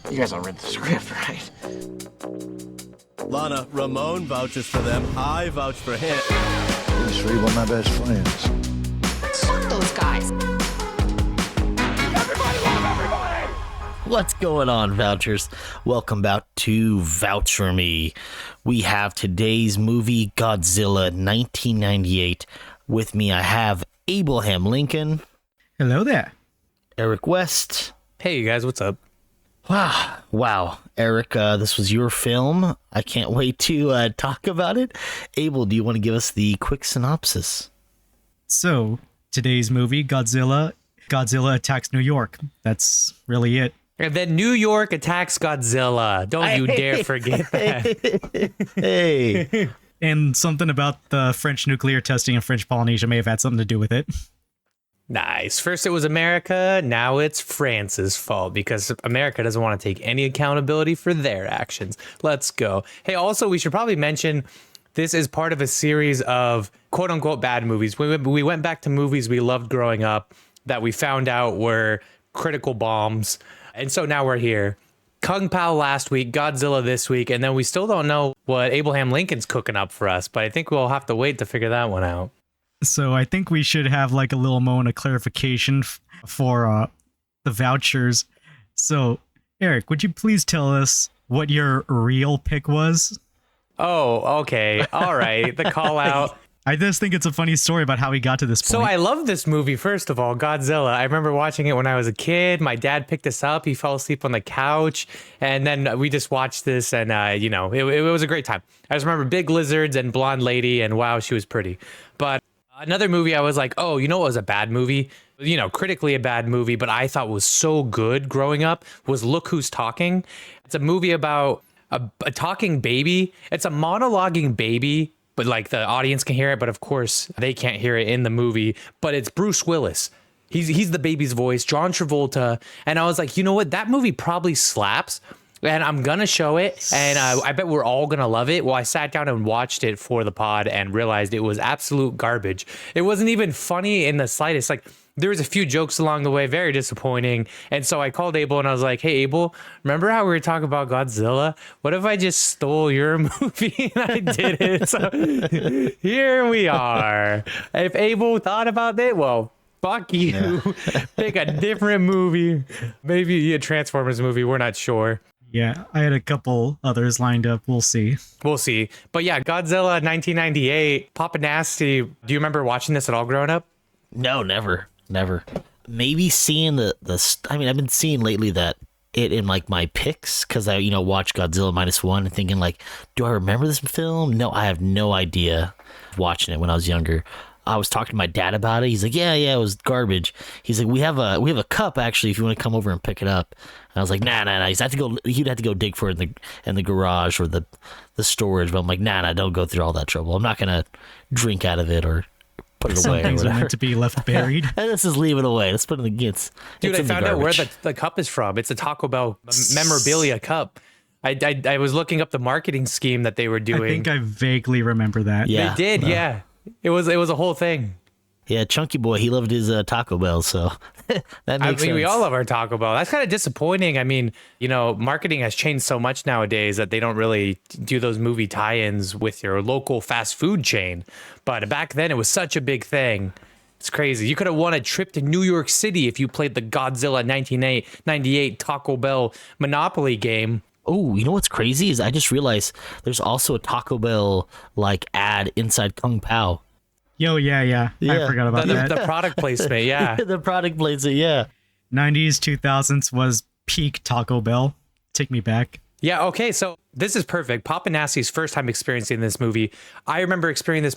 You guys all read the script, right? Lana, Ramon vouches for them. I vouch for him. These three were my best friends. Fuck those guys. Everybody love everybody! What's going on, Vouchers? Welcome back to Vouch for Me. We have today's movie, Godzilla 1998. With me, I have Abraham Lincoln. Hello there. Eric West. Hey, you guys, what's up? Wow. Eric, this was your film. I can't wait to talk about it. Abel, do you want to give us the quick synopsis? So, today's movie, Godzilla attacks New York. That's really it. And then New York attacks Godzilla. Don't you dare forget that. Hey. And something about the French nuclear testing in French Polynesia may have had something to do with it. Nice. First it was America, now it's France's fault because America doesn't want to take any accountability for their actions. Let's go. Hey, also, we should probably mention this is part of a series of quote-unquote bad movies. We went back to movies we loved growing up that we found out were critical bombs. And so now we're here. Kung Pao last week, Godzilla this week, and then we still don't know what Abraham Lincoln's cooking up for us, but I think we'll have to wait to figure that one out. So I think we should have like a little moment of clarification for the vouchers. So, Eric, would you please tell us what your real pick was? Oh, okay. All right. The call out. I just think it's a funny story about how we got to this point. So I love this movie, first of all, Godzilla. I remember watching it when I was a kid. My dad picked us up. He fell asleep on the couch. And then we just watched this and, it was a great time. I just remember big lizards and blonde lady and wow, she was pretty. But another movie I was like, oh, you know what was a bad movie? Critically a bad movie, but I thought was so good growing up was Look Who's Talking. It's a movie about a talking baby. It's a monologuing baby, but like the audience can hear it, but of course they can't hear it in the movie. But it's Bruce Willis. He's the baby's voice, John Travolta. And I was like, you know what? That movie probably slaps. And I'm going to show it, and I bet we're all going to love it. Well, I sat down and watched it for the pod and realized it was absolute garbage. It wasn't even funny in the slightest. Like, there was a few jokes along the way, very disappointing. And so I called Abel, and I was like, hey, Abel, remember how we were talking about Godzilla? What if I just stole your movie and I did it? So here we are. If Abel thought about it, well, fuck you. Yeah. Pick a different movie. Maybe a Transformers movie. We're not sure. Yeah, I had a couple others lined up. We'll see. But yeah, Godzilla 1998, Papa Nasty. Do you remember watching this at all growing up? No, never. Maybe seeing I've been seeing lately that it in like my picks because I, watched Godzilla -1 and thinking like, do I remember this film? No, I have no idea. Watching it when I was younger. I was talking to my dad about it. He's like, yeah, it was garbage. He's like, we have a cup actually if you want to come over and pick it up. And I was like, nah. He'd have to go dig for it in the garage or the storage. But I'm like, nah, don't go through all that trouble. I'm not gonna drink out of it or put it Some away. Things are meant to be left buried. Let's just leave it away. Let's put it in the gits. Dude, I found out where the cup is from. It's a Taco Bell memorabilia cup. I was looking up the marketing scheme that they were doing. I think I vaguely remember that. Yeah, they did. Yeah. It was a whole thing. Yeah, Chunky Boy, he loved his Taco Bell, so that makes sense. We all love our Taco Bell. That's kind of disappointing. I mean, marketing has changed so much nowadays that they don't really do those movie tie-ins with your local fast food chain. But back then, it was such a big thing. It's crazy. You could have won a trip to New York City if you played the Godzilla 1998 Taco Bell Monopoly game. Oh, you know what's crazy is I just realized there's also a Taco Bell like ad inside Kung Pao. Yo, yeah. I forgot about that. The product placement, yeah. The product placement, yeah. 90s, 2000s was peak Taco Bell. Take me back. Yeah, okay, so this is perfect. Papa Nasty's first time experiencing this movie. I remember experiencing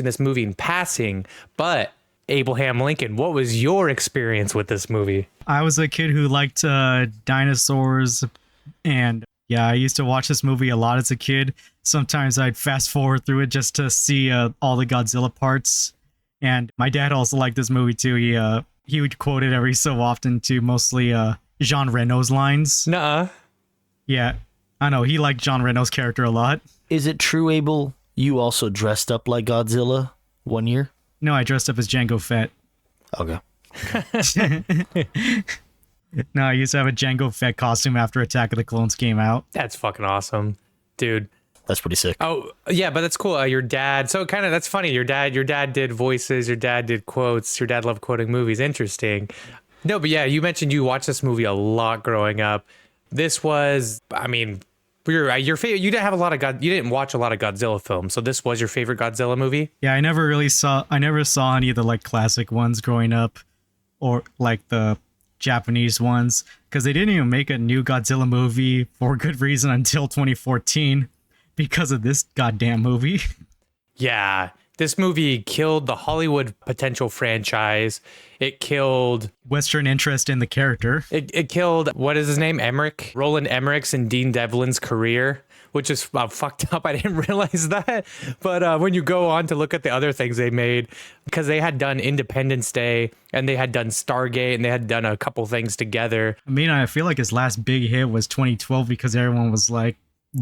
this movie in passing, but Abraham Lincoln, what was your experience with this movie? I was a kid who liked dinosaurs, and yeah, I used to watch this movie a lot as a kid. Sometimes I'd fast forward through it just to see all the Godzilla parts. And my dad also liked this movie too. He would quote it every so often to mostly Jean Reno's lines. Nuh-uh. Yeah, I know. He liked Jean Reno's character a lot. Is it true, Abel, you also dressed up like Godzilla one year? No, I dressed up as Jango Fett. Okay. No, I used to have a Jango Fett costume after Attack of the Clones came out. That's fucking awesome, dude. That's pretty sick. Oh yeah, but that's cool. Your dad. So kind of that's funny. Your dad did voices. Your dad did quotes. Your dad loved quoting movies. Interesting. No, but yeah, you mentioned you watched this movie a lot growing up. This was, I mean, your favorite. You didn't have a lot of You didn't watch a lot of Godzilla films, so this was your favorite Godzilla movie. Yeah, I never saw any of the like classic ones growing up, or like the Japanese ones, because they didn't even make a new Godzilla movie for good reason until 2014 because of this goddamn movie. Yeah, this movie killed the Hollywood potential franchise. It killed Western interest in the character. It killed, what is his name? Roland Emmerich's and Dean Devlin's career, which is fucked up. I didn't realize that. But when you go on to look at the other things they made, because they had done Independence Day and they had done Stargate and they had done a couple things together. I mean, I feel like his last big hit was 2012 because everyone was like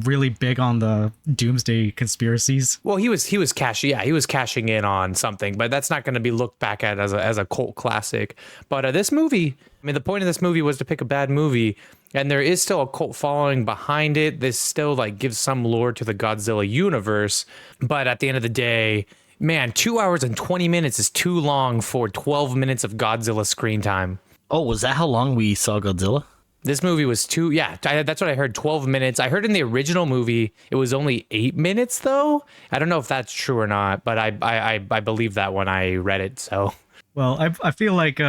really big on the doomsday conspiracies. Well, he was cashing in on something, but that's not going to be looked back at as a cult classic. But this movie, I mean, the point of this movie was to pick a bad movie, and there is still a cult following behind it. This still like gives some lore to the Godzilla universe, but at the end of the day, man, 2 hours and 20 minutes is too long for 12 minutes of Godzilla screen time. Oh, was that how long we saw Godzilla? This movie was that's what I heard, 12 minutes. I heard in the original movie, it was only 8 minutes though. I don't know if that's true or not, but I believe that when I read it, so. Well, I feel like,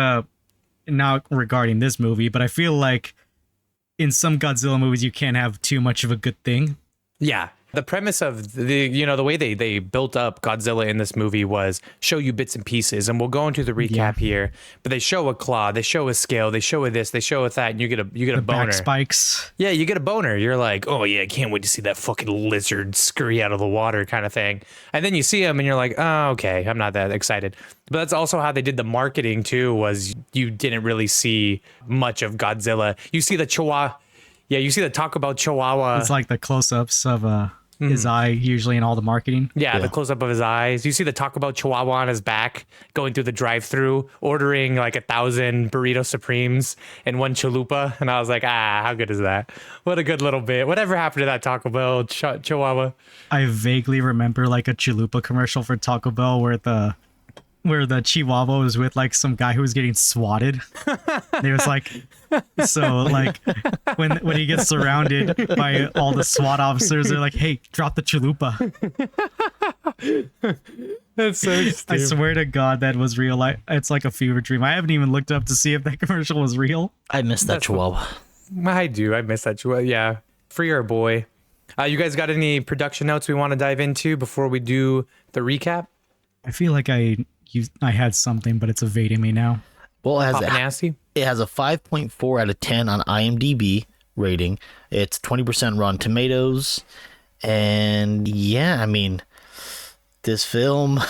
not regarding this movie, but I feel like in some Godzilla movies, you can't have too much of a good thing. Yeah. The premise of the way they built up Godzilla in this movie was show you bits and pieces, and we'll go into the recap here. But they show a claw, they show a scale, they show a this, they show a that, and you get a boner. Back spikes. Yeah, you get a boner. You're like, oh yeah, I can't wait to see that fucking lizard scurry out of the water, kind of thing. And then you see him, and you're like, oh okay, I'm not that excited. But that's also how they did the marketing too. Was you didn't really see much of Godzilla. You see the Chihuahua. Yeah, you see the Taco Bell Chihuahua. It's like the close-ups of his eye usually in all the marketing. Yeah, the close-up of his eyes. You see the Taco Bell Chihuahua on his back going through the drive-thru, ordering like 1,000 burrito supremes and one chalupa. And I was like, how good is that? What a good little bit. Whatever happened to that Taco Bell Chihuahua? I vaguely remember like a chalupa commercial for Taco Bell where the Chihuahua was with like some guy who was getting swatted. It was like, so like when he gets surrounded by all the SWAT officers, they're like, hey, drop the chalupa. That's so stupid. I swear to God that was real. It's like a fever dream. I haven't even looked up to see if that commercial was real. I missed that Chihuahua. I do. I miss that Chihuahua. Yeah. Free our boy. You guys got any production notes we want to dive into before we do the recap? I feel like I had something, but it's evading me now. Well, it has a 5.4 out of 10 on IMDb rating. It's 20% Rotten Tomatoes. And yeah, I mean, this film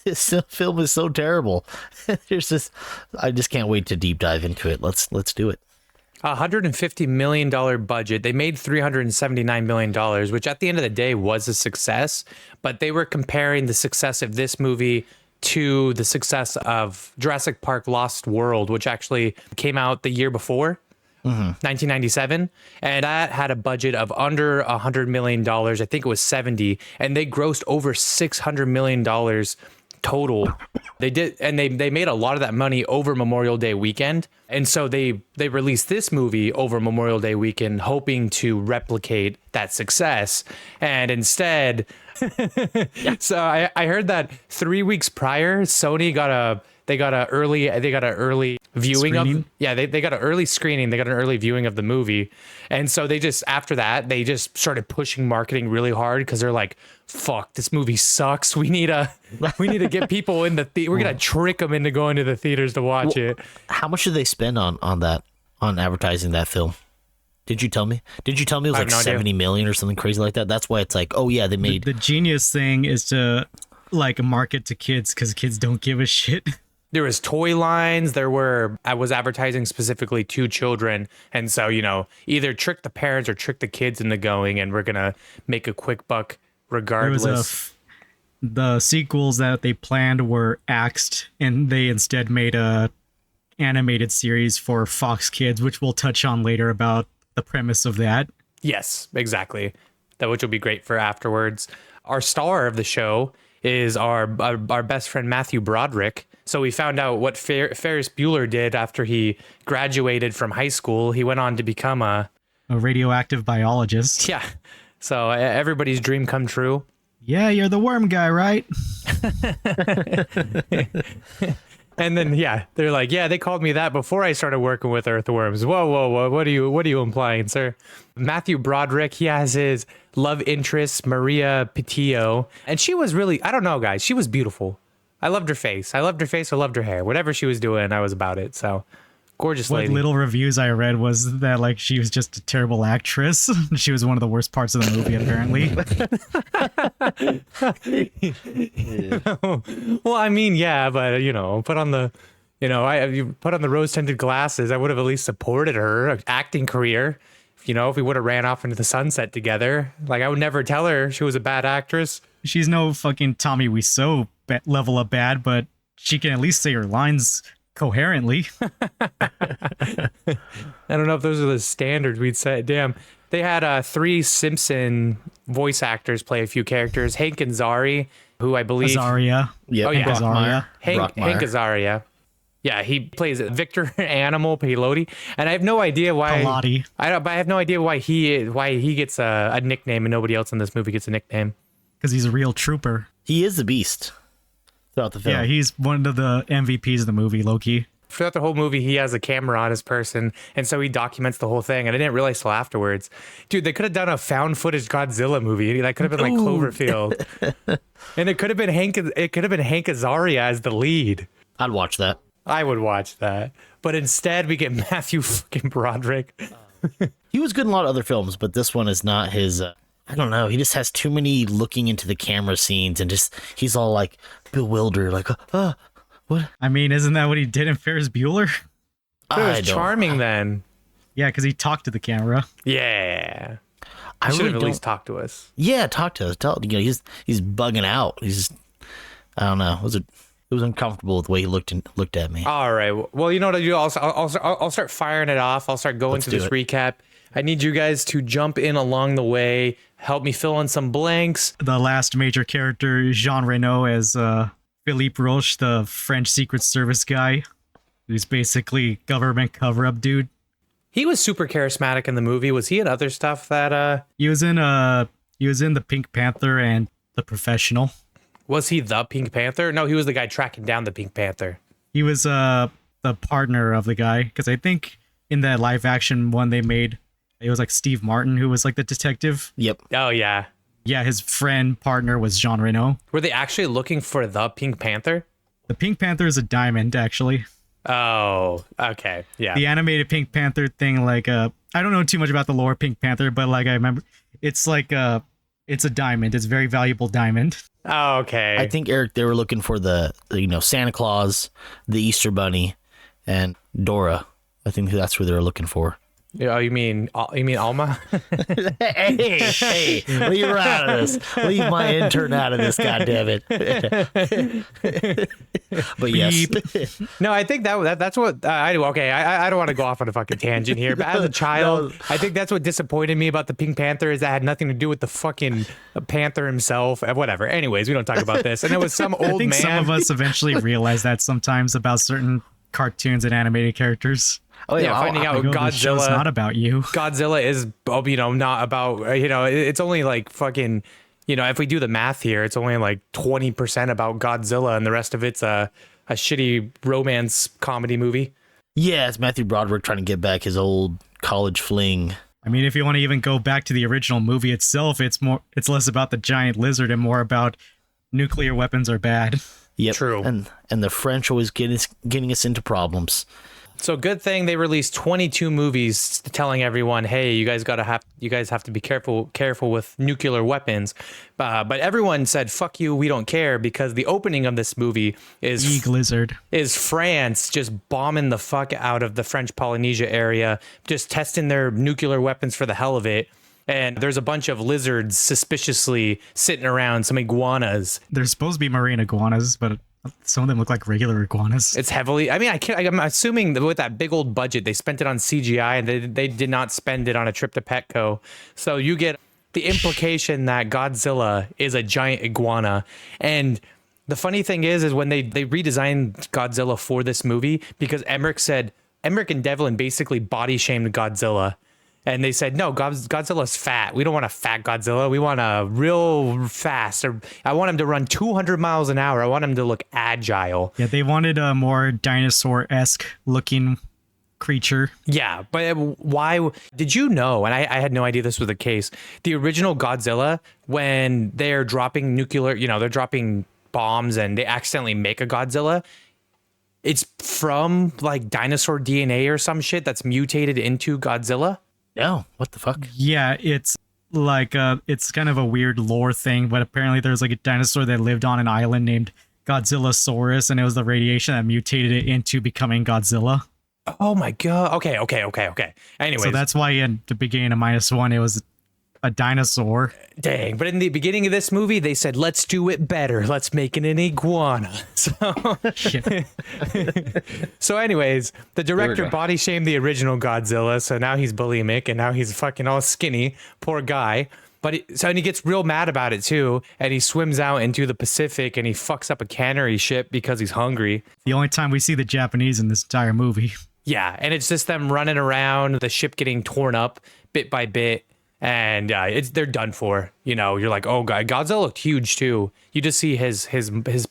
is so terrible. I just can't wait to deep dive into it. Let's do it. $150 million budget. They made $379 million, which at the end of the day was a success. But they were comparing the success of this movie to the success of Jurassic Park Lost World, which actually came out the year before, 1997. And that had a budget of under $100 million. I think it was 70. And they grossed over $600 million total. They did, and they made a lot of that money over Memorial Day weekend. And so they released this movie over Memorial Day weekend, hoping to replicate that success. And instead, so I heard that 3 weeks prior, Sony got an early viewing Screening? they got an early screening. They got an early viewing of the movie. And so after that, they just started pushing marketing really hard because they're like, fuck, this movie sucks. We need to get people in the we're going to trick them into going to the theaters to watch it. How much did they spend on advertising that film? Did you tell me? It was like 70 million or something crazy like that? That's why it's like, oh yeah, they made... The genius thing is to like market to kids because kids don't give a shit. There was toy lines. I was advertising specifically to children. And so, either trick the parents or trick the kids into going, and we're going to make a quick buck regardless. The sequels that they planned were axed, and they instead made a animated series for Fox Kids, which we'll touch on later about the premise of that. Yes, exactly. That which will be great for afterwards. Our star of the show is our best friend Matthew Broderick. So we found out what Ferris Bueller did after he graduated from high school. He went on to become a radioactive biologist. Yeah. So everybody's dream come true. Yeah, you're the worm guy, right? And then, yeah, they're like, yeah, they called me that before I started working with earthworms. Whoa. What are you implying, sir? Matthew Broderick, he has his love interest, Maria Pitillo. And she was really, I don't know, guys. She was beautiful. I loved her face. I loved her hair. Whatever she was doing, I was about it. So, gorgeous lady. What little reviews I read was that, like, she was just a terrible actress. She was one of the worst parts of the movie, apparently. Well, I mean, yeah, but put on the rose-tinted glasses, I would have at least supported her acting career. If we would have ran off into the sunset together, like I would never tell her she was a bad actress. She's no fucking Tommy Wiseau level of bad, but she can at least say her lines coherently. I don't know if those are the standards we'd set. Damn. They had 3 Simpson voice actors play a few characters. Hank Azaria, who I believe... Azaria. Yeah, Azaria. Hank Azaria. Yeah, he plays Victor Animal Pilotti, and I have no idea why. Pilotti. I have no idea why he gets a nickname and nobody else in this movie gets a nickname. Because he's a real trooper. He is the beast throughout the film. Yeah, he's one of the MVPs of the movie, low-key. Throughout the whole movie, he has a camera on his person, and so he documents the whole thing. And I didn't realize till afterwards, dude, they could have done a found footage Godzilla movie. That could have been like Cloverfield, and it could have been Hank Azaria as the lead. I'd watch that. I would watch that, but instead we get Matthew fucking Broderick. He was good in a lot of other films, but this one is not his. I don't know. He just has too many looking into the camera scenes, and just he's all like bewildered, like what? I mean, isn't that what he did in Ferris Bueller? It was charming then. Yeah, because he talked to the camera. Yeah, I should really have at don't. least talked to us. Yeah, talk to us. He's bugging out. I don't know. It was uncomfortable with the way he looked at me. All right. Well, you know what I do? I'll start firing it off. I'll start going through this recap. I need you guys to jump in along the way, help me fill in some blanks. The last major character, Jean Reno, as Philippe Roche, the French Secret Service guy, who's basically government cover-up dude. He was super charismatic in the movie. Was he in other stuff that He was in the Pink Panther and The Professional. Was he the Pink Panther? No, he was the guy tracking down the Pink Panther. He was the partner of the guy, because I think in that live action one they made, it was like Steve Martin who was like the detective. Yep. Oh yeah. Yeah, his partner was Jean Reno. Were they actually looking for the Pink Panther? The Pink Panther is a diamond, actually. Oh, okay. Yeah. The animated Pink Panther thing, like I don't know too much about the lore of Pink Panther, but like I remember it's like it's a diamond. It's a very valuable diamond. Oh, okay. I think, Eric, they were looking for the Santa Claus, the Easter Bunny, and Dora. I think that's who they were looking for. Oh, you mean Alma? Hey, leave her out of this. Leave my intern out of this, goddammit. But yes. No, I think that's what I do. Okay, I don't want to go off on a fucking tangent here, but as a child, I think that's what disappointed me about the Pink Panther is that had nothing to do with the fucking Panther himself. Whatever. Anyways, we don't talk about this. And it was some old man. I think some of us eventually realize that sometimes about certain cartoons and animated characters. Oh yeah, finding out Godzilla's Godzilla not about you. Godzilla is not about it's only like fucking if we do the math here, it's only like 20% about Godzilla, and the rest of it's a shitty romance comedy movie. Yeah, it's Matthew Broderick trying to get back his old college fling. I mean, if you want to even go back to the original movie itself, it's less about the giant lizard and more about nuclear weapons are bad. Yep. True. And the French always getting us into problems. So good thing they released 22 movies telling everyone, hey, you guys have to be careful with nuclear weapons. But everyone said, fuck you, we don't care, because the opening of this movie is Lizard. Is France just bombing the fuck out of the French Polynesia area, just testing their nuclear weapons for the hell of it. And there's a bunch of lizards suspiciously sitting around, some iguanas. There's supposed to be marine iguanas, but Some of them look like regular iguanas. It's heavily. I mean, I'm assuming that with that big old budget, they spent it on CGI and they did not spend it on a trip to Petco. So you get the implication that Godzilla is a giant iguana. And the funny thing is when they redesigned Godzilla for this movie, because Emmerich and Devlin basically body shamed Godzilla. And they said, no, Godzilla's fat. We don't want a fat Godzilla. We want a real fast. I want him to run 200 miles an hour. I want him to look agile. Yeah, they wanted a more dinosaur-esque looking creature. Yeah, but why? Did you know, and I had no idea this was the case, the original Godzilla, when they're dropping nuclear, they're dropping bombs and they accidentally make a Godzilla, it's from like dinosaur DNA or some shit that's mutated into Godzilla? No, what the fuck? Yeah, it's like it's kind of a weird lore thing, but apparently there's like a dinosaur that lived on an island named Godzillasaurus, and it was the radiation that mutated it into becoming Godzilla. Oh my god. Okay. Anyways. So that's why in the beginning of -1 it was a dinosaur. Dang. But in the beginning of this movie, they said, let's do it better. Let's make it an iguana. So anyways, the director body shamed the original Godzilla. So now he's bulimic and now he's fucking all skinny. Poor guy. But and he gets real mad about it too. And he swims out into the Pacific and he fucks up a cannery ship because he's hungry. The only time we see the Japanese in this entire movie. Yeah. And it's just them running around, the ship getting torn up bit by bit. And they're done for. You're like, oh god, Godzilla looked huge too. You just see his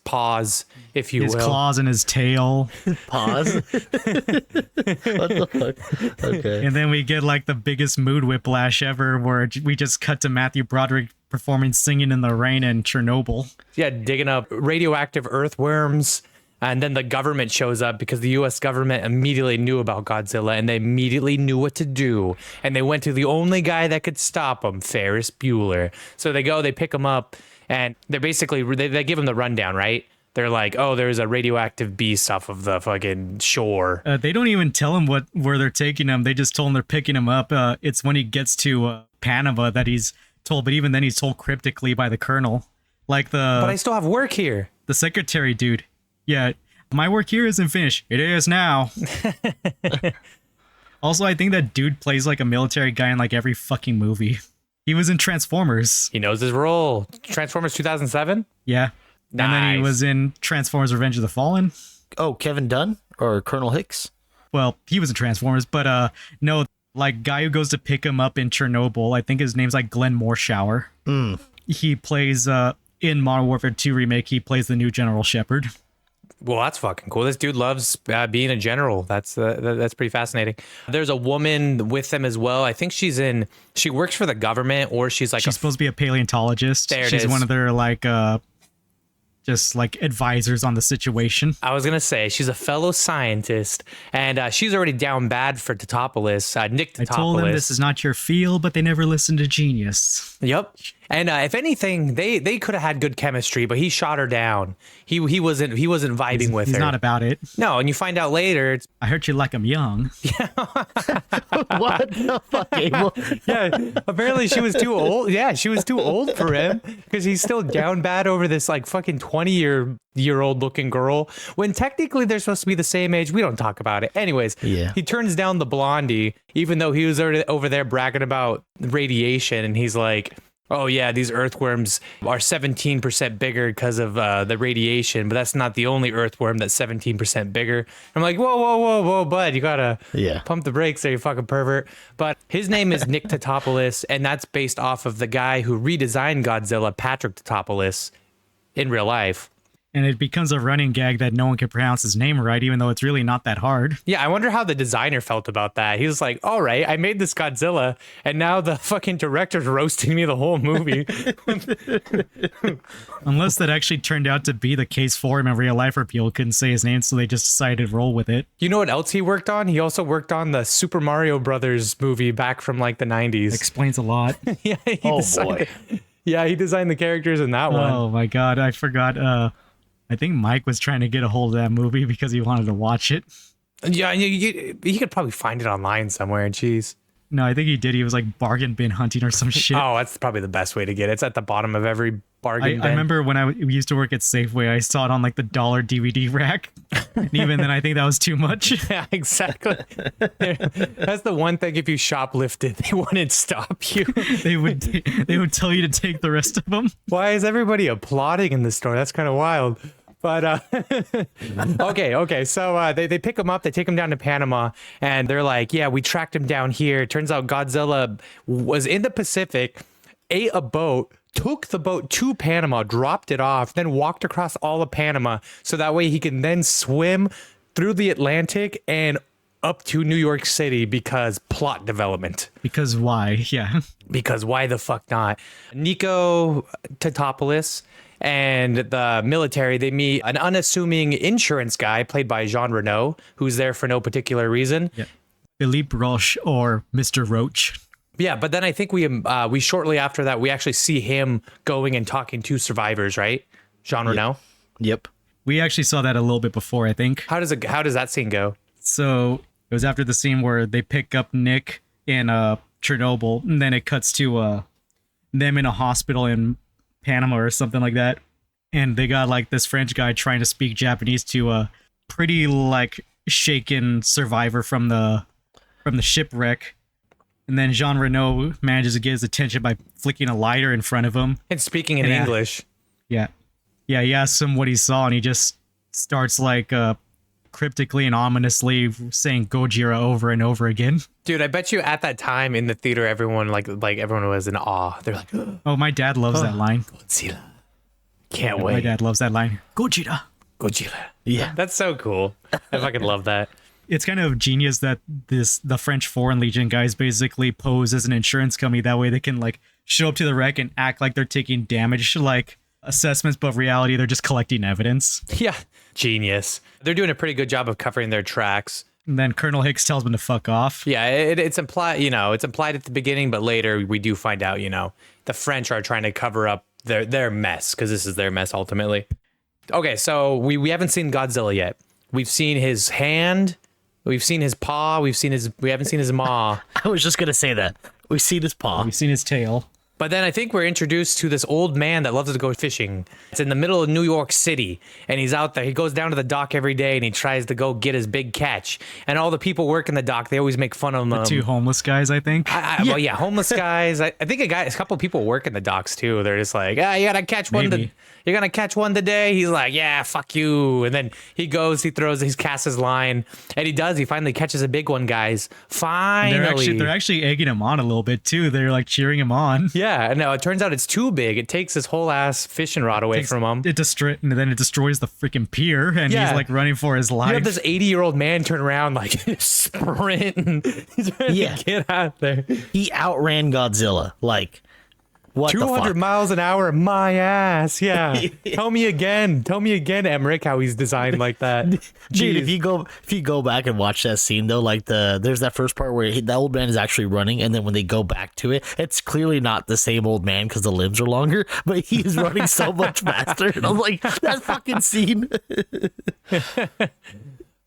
paws, if you will. His claws and his tail. Pause. What the fuck? Okay. And then we get like the biggest mood whiplash ever, where we just cut to Matthew Broderick performing Singing in the Rain in Chernobyl. Yeah, digging up radioactive earthworms. And then the government shows up because the U.S. government immediately knew about Godzilla and they immediately knew what to do. And they went to the only guy that could stop him, Ferris Bueller. So they pick him up, and they're basically, they give him the rundown, right? They're like, oh, there's a radioactive beast off of the fucking shore. They don't even tell him where they're taking him. They just told him they're picking him up. It's when he gets to Panama that he's told, but even then he's told cryptically by the colonel. But I still have work here. The secretary dude. Yeah, my work here isn't finished. It is now. Also, I think that dude plays like a military guy in like every fucking movie. He was in Transformers. He knows his role. Transformers 2007? Yeah. Nice. And then he was in Transformers Revenge of the Fallen. Oh, Kevin Dunn or Colonel Hicks? Well, he was in Transformers, but no, like guy who goes to pick him up in Chernobyl. I think his name's like Glenn Morshower. He plays in Modern Warfare 2 Remake, he plays the new General Shepard. Well, that's fucking cool. This dude loves being a general. That's pretty fascinating. There's a woman with them as well. I think she works for the government, or she's supposed to be a paleontologist. There it she's is. One of their like just like advisors on the situation. I was gonna say she's a fellow scientist, and she's already down bad for Totopoulos, Nick Totopoulos. I told them this is not your field, but they never listened to genius. Yep. And if anything, they could have had good chemistry, but he shot her down. He wasn't vibing with her. He's not about it. No, and you find out later. I heard you like him young. What the fuck? Abel? Yeah, apparently she was too old. Yeah, she was too old for him because he's still down bad over this like fucking 20-year-old looking girl when technically they're supposed to be the same age. We don't talk about it. Anyways, Yeah. He turns down the blondie even though he was already over there bragging about radiation, and he's like, oh yeah, these earthworms are 17% bigger because of the radiation, but that's not the only earthworm that's 17% bigger. I'm like, whoa, bud, you gotta pump the brakes there, you fucking pervert. But his name is Nick Totopoulos, and that's based off of the guy who redesigned Godzilla, Patrick Totopoulos, in real life. And it becomes a running gag that no one can pronounce his name right, even though it's really not that hard. Yeah, I wonder how the designer felt about that. He was like, all right, I made this Godzilla, and now the fucking director's roasting me the whole movie. Unless that actually turned out to be the case for him in real life, where people couldn't say his name, so they just decided to roll with it. You know what else he worked on? He also worked on the Super Mario Brothers movie back from like the 90s. Explains a lot. Yeah, he designed the characters in that one. Oh my god, I forgot. I think Mike was trying to get a hold of that movie because he wanted to watch it. Yeah, you could probably find it online somewhere. Jeez. No, I think he did. He was like bargain bin hunting or some shit. Oh, that's probably the best way to get it. It's at the bottom of every bargain bin. I remember when we used to work at Safeway, I saw it on like the dollar DVD rack. And even then, I think that was too much. Yeah, exactly. That's the one thing. If you shoplifted, they wouldn't stop you. they would tell you to take the rest of them. Why is everybody applauding in the store? That's kind of wild. But okay. So they pick him up, they take him down to Panama, and they're like, yeah, we tracked him down here. Turns out Godzilla was in the Pacific, ate a boat, took the boat to Panama, dropped it off, then walked across all of Panama, so that way he can then swim through the Atlantic and up to New York City because plot development. Because why? Yeah. Because why the fuck not? Nico Tatopoulos and the military, they meet an unassuming insurance guy played by Jean Reno, who's there for no particular reason. Yeah. Philippe Roche or Mr. Roach. Yeah, but then I think we shortly after that, we actually see him going and talking to survivors, right? Jean Reno? Yep. We actually saw that a little bit before, I think. How does that scene go? So it was after the scene where they pick up Nick in Chernobyl, and then it cuts to them in a hospital in Panama or something like that, and they got like this French guy trying to speak Japanese to a pretty like shaken survivor from the shipwreck, and then Jean Reno manages to get his attention by flicking a lighter in front of him And speaking in And, English. yeah he asks him what he saw, and he just starts like cryptically and ominously saying Gojira over and over again. Dude, I bet you at that time in the theater, everyone like everyone was in awe. They're like, Oh, my dad loves that line. Godzilla. Can't My wait. dad loves that line. Gojira. Godzilla. Yeah. That's so cool. I fucking love that. It's kind of genius that the French Foreign Legion guys basically pose as an insurance company. That way they can like show up to the wreck and act like they're taking damage, like assessments, but reality they're just collecting evidence. Yeah. Genius. They're doing a pretty good job of covering their tracks. And then Colonel Hicks tells them to fuck off. Yeah, it's implied, it's implied at the beginning, but later we do find out, the French are trying to cover up their mess, because this is their mess ultimately. Okay, so we haven't seen Godzilla yet. We've seen his hand, we've seen his paw, we haven't seen his maw. I was just gonna say that. We've seen his paw. We've seen his tail. But then I think we're introduced to this old man that loves to go fishing. It's in the middle of New York City, and he's out there. He goes down to the dock every day, and he tries to go get his big catch. And all the people working the dock, they always make fun of him. Two homeless guys, I think. Well, yeah, homeless guys. I think a couple people work in the docks too. They're just like, you gotta catch one. Maybe. You're gonna catch one today. He's like, yeah, fuck you. And then he goes, he casts his line, and he does. He finally catches a big one, guys. Finally, They're actually egging him on a little bit too. They're like cheering him on. yeah. No, it turns out it's too big. It takes his whole ass fishing rod away from him. And then it destroys the freaking pier, and Yeah. he's like running for his life. You have this 80-year-old man turn around like sprinting. He's trying Yeah. to get out there. He outran Godzilla. Like, what the 200 fuck? miles an hour, my ass. Yeah. Tell me again, Emmerich, how he's designed like that. Dude, Jeez. if you go back and watch that scene though, like there's that first part where the old man is actually running, and then when they go back to it, it's clearly not the same old man because the limbs are longer, but he's running so much faster, and I'm like, that fucking scene.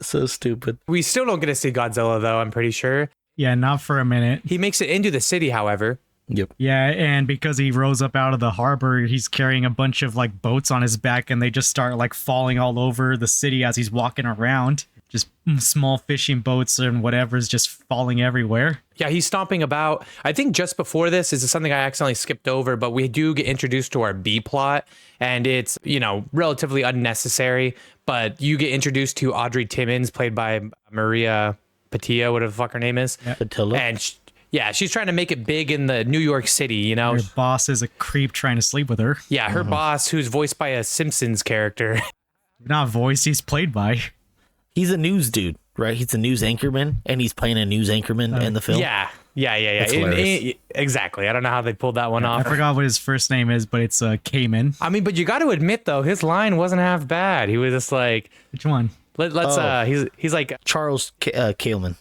So stupid. We still don't get to see Godzilla though, I'm pretty sure. Yeah, not for a minute. He makes it into the city, however. Yep. Yeah, and because he rose up out of the harbor, he's carrying a bunch of like boats on his back, and they just start like falling all over the city as he's walking around. Just small fishing boats and whatever's just falling everywhere. Yeah, he's stomping about. I think just before this is something I accidentally skipped over, but we do get introduced to our B plot, and it's, relatively unnecessary, but you get introduced to Audrey Timmons, played by Maria Patilla, whatever the fuck her name is. Patilla. And she's trying to make it big in the New York City, Her boss is a creep trying to sleep with her. Yeah, her boss, who's voiced by a Simpsons character. Not voiced, he's played by. He's a news dude, right? He's a news anchorman, and he's playing a news anchorman in the film. Yeah. That's hilarious. Exactly. I don't know how they pulled that one I off. forgot what his first name is, but it's Cayman. I mean, but you got to admit though, his line wasn't half bad. He was just like, Which one? he's like, Charles Kaleman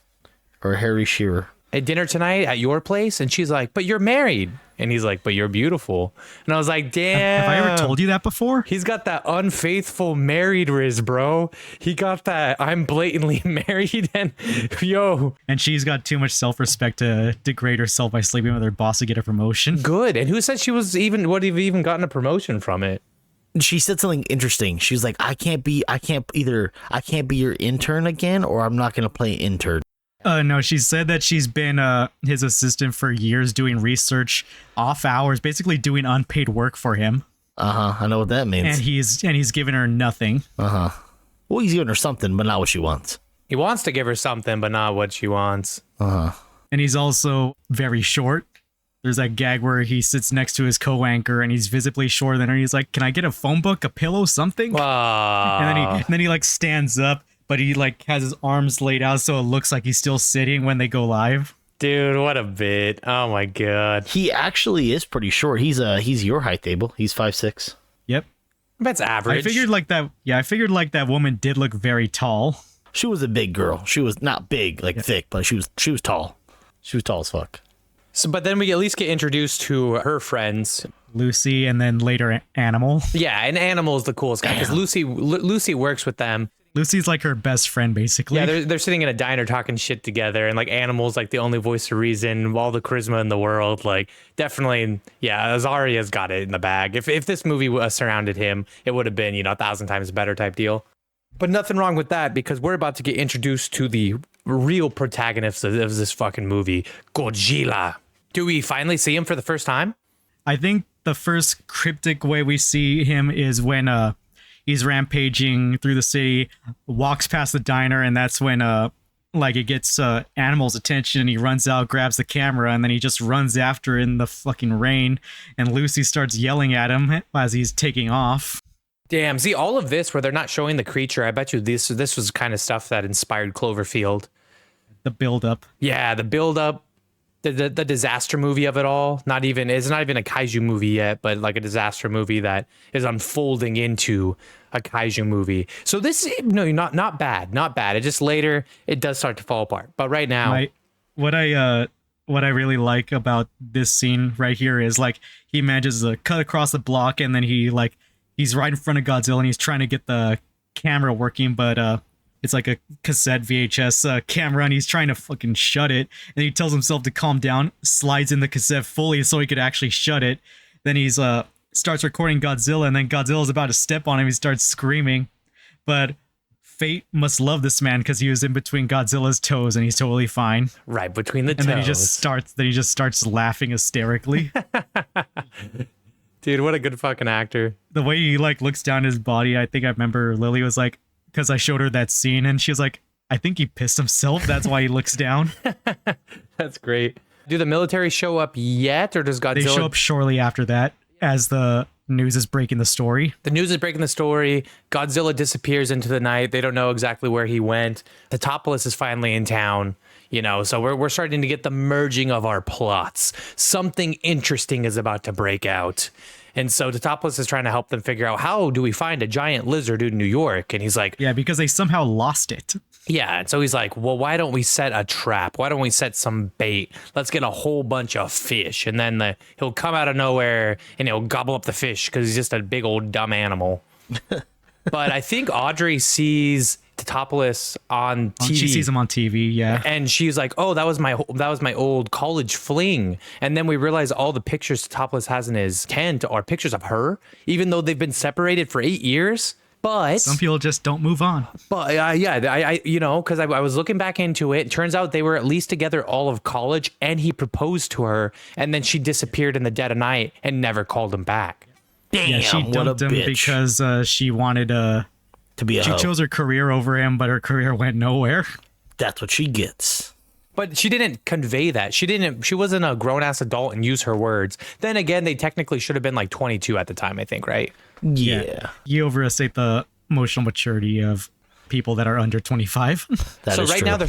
or Harry Shearer. at dinner tonight at your place, and she's like, but you're married. And he's like, but you're beautiful. And I was like, damn. Have I ever told you that before? He's got that unfaithful married riz, bro. He got that I'm blatantly married and yo. And she's got too much self-respect to degrade herself by sleeping with her boss to get a promotion. Good. And who said she was would have even gotten a promotion from it? She said something interesting. She was like, I can't be your intern again, or I'm not going to play intern. No, she said that she's been his assistant for years doing research off hours, basically doing unpaid work for him. I know what that means. And he's given her nothing. Well, he's giving her something, but not what she wants. He wants to give her something, but not what she wants. And he's also very short. There's that gag where he sits next to his co-anchor and he's visibly shorter than her. He's like, "Can I get a phone book, a pillow, something?" And then he like stands up, but he like has his arms laid out so it looks like he's still sitting when they go live. Dude, what a bit. Oh my god. He actually is pretty short. He's your height, Abel. He's 5'6". Yep. That's average. I figured like that woman did look very tall. She was a big girl. She was not big, like thick, but she was tall. She was tall as fuck. So, but then we at least get introduced to her friends. Lucy and then later Animal. Yeah, and Animal is the coolest guy because Lucy works with them. Lucy's like her best friend, basically. Yeah, they're sitting in a diner talking shit together, and like Animal's like the only voice of reason, all the charisma in the world. Like definitely, yeah, Azaria's got it in the bag. If this movie surrounded him, it would have been 1,000 times better type deal. But nothing wrong with that because we're about to get introduced to the real protagonist of this fucking movie, Godzilla. Do we finally see him for the first time? I think the first cryptic way we see him is when he's rampaging through the city, walks past the diner, and that's when like it gets Animal's attention and he runs out, grabs the camera, and then he just runs after in the fucking rain, and Lucy starts yelling at him as he's taking off. Damn, see all of this where they're not showing the creature, I bet you this was kind of stuff that inspired Cloverfield. The build up. Yeah, the build up. The disaster movie of it all, it's not even a kaiju movie yet, but like a disaster movie that is unfolding into a kaiju movie. So this, not bad. It just later, it does start to fall apart. But right now... What I really like about this scene right here is like he manages to cut across the block and then he's right in front of Godzilla and he's trying to get the camera working, but it's like a cassette VHS camera, and he's trying to fucking shut it. And he tells himself to calm down, slides in the cassette fully so he could actually shut it. Then he's starts recording Godzilla, and then Godzilla's about to step on him. He starts screaming. But fate must love this man because he was in between Godzilla's toes, and he's totally fine. Right between the toes. And then he just starts laughing hysterically. Dude, what a good fucking actor. The way he like looks down his body, I think I remember Lily was like, because I showed her that scene and she was like, I think he pissed himself. That's why he looks down. That's great. Do the military show up yet, or does Godzilla? They show up shortly after that as the news is breaking the story. The news is breaking the story. Godzilla disappears into the night. They don't know exactly where he went. Totopoulos is finally in town. So we're starting to get the merging of our plots. Something interesting is about to break out. And so Totopoulos is trying to help them figure out, how do we find a giant lizard in New York? And he's like... Yeah, because they somehow lost it. Yeah, and so he's like, well, why don't we set a trap? Why don't we set some bait? Let's get a whole bunch of fish. And then he'll come out of nowhere and he'll gobble up the fish because he's just a big old dumb animal. But I think Audrey sees Totopoulos on TV. She sees him on TV, yeah. And she's like, "Oh, that was my old college fling." And then we realize all the pictures Totopoulos has in his tent are pictures of her, even though they've been separated for 8 years. But some people just don't move on. But I because I was looking back into it. Turns out they were at least together all of college, and he proposed to her, and then she disappeared in the dead of night and never called him back. Damn, yeah, she dumped him because she wanted to be a hoe. She chose her career over him, but her career went nowhere. That's what she gets. But she didn't convey that. She wasn't a grown-ass adult and use her words. Then again, they technically should have been like 22 at the time, I think, right? Yeah. You overestimate the emotional maturity of people that are under 25. So right now they're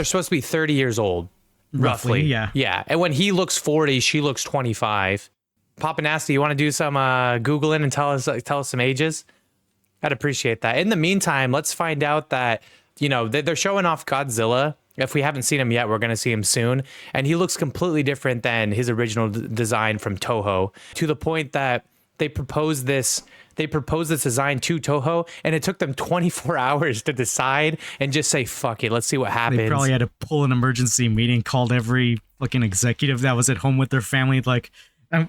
supposed to be 30 years old. Roughly. Yeah. Yeah. And when he looks 40, she looks 25. Papa Nasty, you want to do some Googling and tell us some ages? I'd appreciate that. In the meantime, let's find out that, they're showing off Godzilla If we haven't seen him yet, we're going to see him soon. And he looks completely different than his original design from Toho, to the point that they proposed this design to Toho, and it took them 24 hours to decide and just say, fuck it, let's see what happens. They probably had to pull an emergency meeting, called every fucking executive that was at home with their family, like,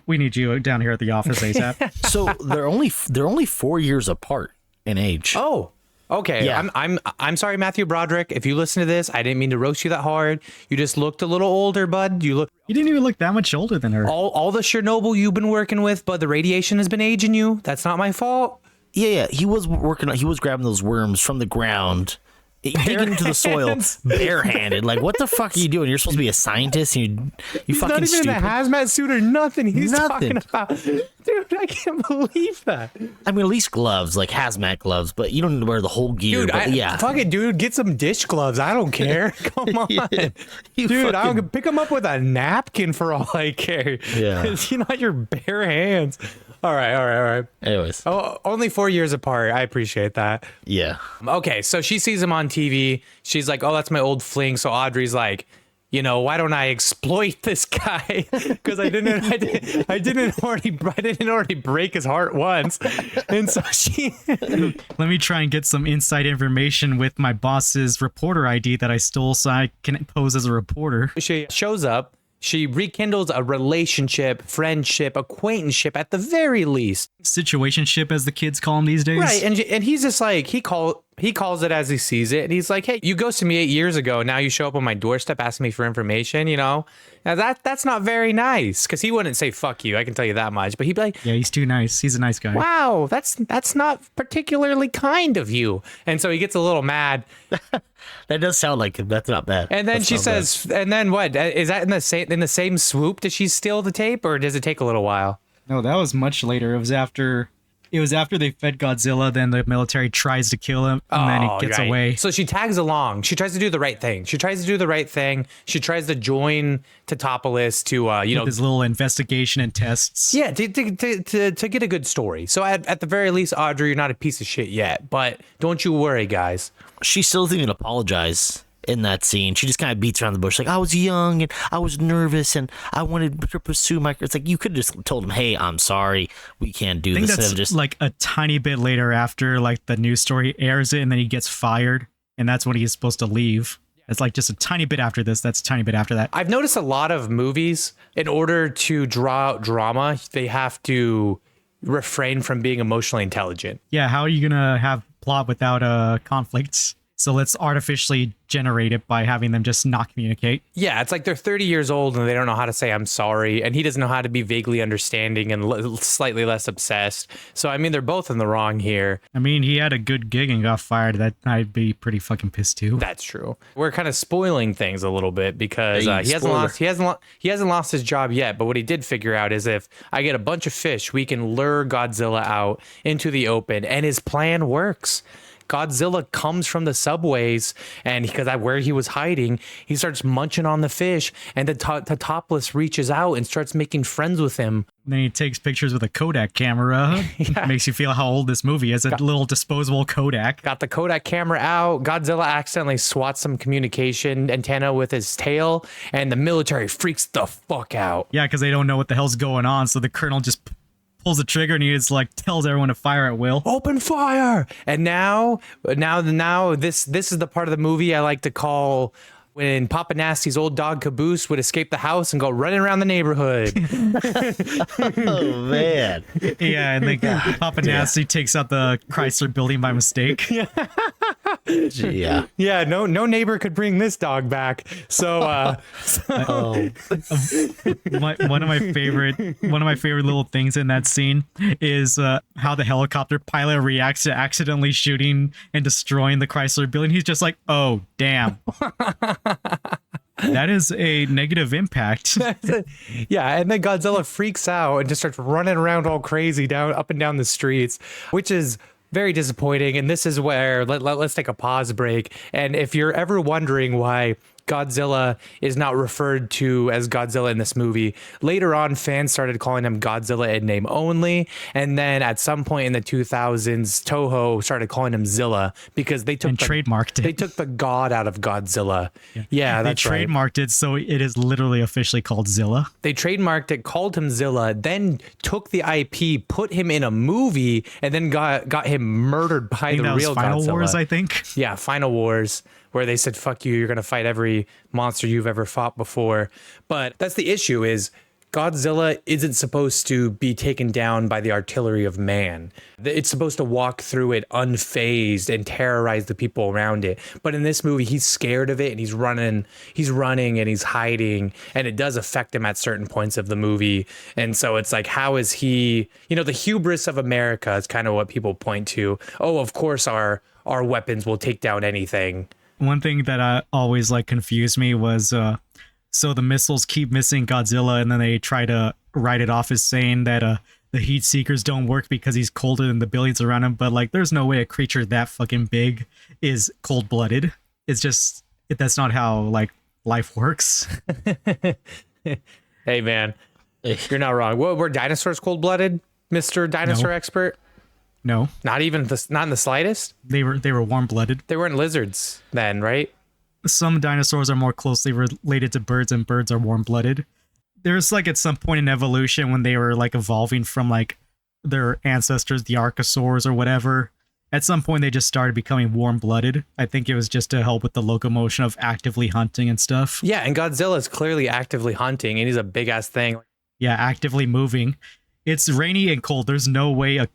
we need you down here at the office ASAP. So they're only 4 years apart in age. Oh, okay. Yeah. I'm sorry, Matthew Broderick. If you listen to this, I didn't mean to roast you that hard. You just looked a little older, bud. You didn't even look that much older than her. all the Chernobyl you've been working with, but the radiation has been aging you. That's not my fault. Yeah. He was grabbing those worms from the ground, digging into the soil barehanded. Like, what the fuck are you doing? You're supposed to be a scientist, and you He's fucking not even stupid. in a hazmat suit or nothing. He's Nothing. talking about, dude, I can't believe that. I mean, at least gloves, like hazmat gloves, but you don't need to wear the whole gear. Dude, but yeah. fuck it, dude. Get some dish gloves. I don't care. Come on. You Dude, I fucking- don't pick them up with a napkin for all I care. Yeah. You know, your bare hands. All right. Anyways, Oh, only 4 years apart. I appreciate that. yeah. Okay, so she sees him on TV. She's like, "Oh, that's my old fling." So Audrey's like, "You know, why don't I exploit this guy? Because I didn't already break his heart once." And so she, Let me try and get some inside information with my boss's reporter ID that I stole so I can pose as a reporter. she shows up. She rekindles a relationship, friendship, acquaintanceship at the very least. Situationship, as the kids call them these days. Right, and he's just like, he calls it as he sees it, and he's like, "Hey, you ghosted me 8 years ago. Now you show up on my doorstep asking me for information. You know, now that's not very nice." Because he wouldn't say "fuck you," I can tell you that much. But he'd be like, Yeah, he's too nice. He's a nice guy. "Wow, that's not particularly kind of you." And so he gets a little mad. That does sound like that's not bad. And then That's she not bad. says, "And then what? Is that in the same swoop? Does she steal the tape, or does it take a little while?" No, that was much later. It was after they fed Godzilla, then the military tries to kill him, and then he gets right. away. So she tags along. She tries to do the right thing. She tries to join Tatopolis to, you know, His little investigation and tests. yeah, to get a good story. So at the very least, Audrey, you're not a piece of shit yet. But don't you worry, guys. She still doesn't even apologize in that scene. She just kind of beats around the bush, like, I was young and I was nervous and I wanted to pursue my. It's like, you could have just told him, "Hey, I'm sorry, we can't do I think this." that's And just like a tiny bit later after like the news story airs it, and then he gets fired, and that's when he's supposed to leave. It's like just a tiny bit after this. That's a tiny bit after that. I've noticed a lot of movies, in order to draw out drama, they have to refrain from being emotionally intelligent. Yeah, how are you gonna have plot without conflicts? So let's artificially generate it by having them just not communicate. Yeah, it's like they're 30 years old and they don't know how to say "I'm sorry," and he doesn't know how to be vaguely understanding and slightly less obsessed. So I mean, they're both in the wrong here. I mean, he had a good gig and got fired. That I'd be pretty fucking pissed too. That's true. We're kind of spoiling things a little bit because Hey, he hasn't spoiler. lost lost his job yet. But what he did figure out is, if I get a bunch of fish, we can lure Godzilla out into the open, and his plan works. Godzilla comes from the subways, and because where he was hiding, he starts munching on the fish, and the Tatopolis reaches out and starts making friends with him. Then he takes pictures with a Kodak camera. Makes you feel how old this movie is. A little disposable Kodak. Got the Kodak camera out. Godzilla accidentally swats some communication antenna with his tail, and the military freaks the fuck out. Yeah, because they don't know what the hell's going on. So the colonel just pulls the trigger and he just like tells everyone to fire at will. Open fire! And now this is the part of the movie I like to call when Papa Nasty's old dog Caboose would escape the house and go running around the neighborhood. oh man, Yeah, and then Papa Nasty takes out the Chrysler building by mistake. yeah. Yeah, no neighbor could bring this dog back. So Oh, One of my favorite little things in that scene is how the helicopter pilot reacts to accidentally shooting and destroying the Chrysler building. He's just like, "Oh, damn." That is a negative impact. yeah, and then Godzilla freaks out and just starts running around all crazy up and down the streets, which is very disappointing. And this is where let's take a pause break. And if you're ever wondering why Godzilla is not referred to as Godzilla in this movie. Later on, fans started calling him Godzilla in name only. And then at some point in the 2000s, Toho started calling him Zilla because they took trademarked it. They took the god out of Godzilla. Yeah, that's they trademarked it, so it is literally officially called Zilla. They trademarked it, called him Zilla, then took the IP, put him in a movie, and then got him murdered by the real Final Godzilla. Wars, I think. Yeah, Final Wars, where they said, fuck you, you're going to fight every monster you've ever fought before. But that's the issue is Godzilla isn't supposed to be taken down by the artillery of man. It's supposed to walk through it unfazed and terrorize the people around it. But in this movie, he's scared of it and he's running and he's hiding, and it does affect him at certain points of the movie. And so it's like, how is he, the hubris of America is kind of what people point to. Oh, of course our weapons will take down anything. One thing that always confused me was so the missiles keep missing Godzilla, and then they try to write it off as saying that the heat seekers don't work because he's colder than the buildings around him. But there's no way a creature that fucking big is cold-blooded. It's just that's not how life works. Hey man, you're not wrong. Were dinosaurs cold-blooded, Mr. Dinosaur Expert? No, not in the slightest. They were warm-blooded. They weren't lizards then, right? Some dinosaurs are more closely related to birds, and birds are warm-blooded. There's at some point in evolution when they were evolving from their ancestors, the archosaurs or whatever. At some point they just started becoming warm-blooded. I think it was just to help with the locomotion of actively hunting and stuff. Yeah, and Godzilla is clearly actively hunting, and he's a big-ass thing. Yeah, actively moving. It's rainy and cold. There's no way a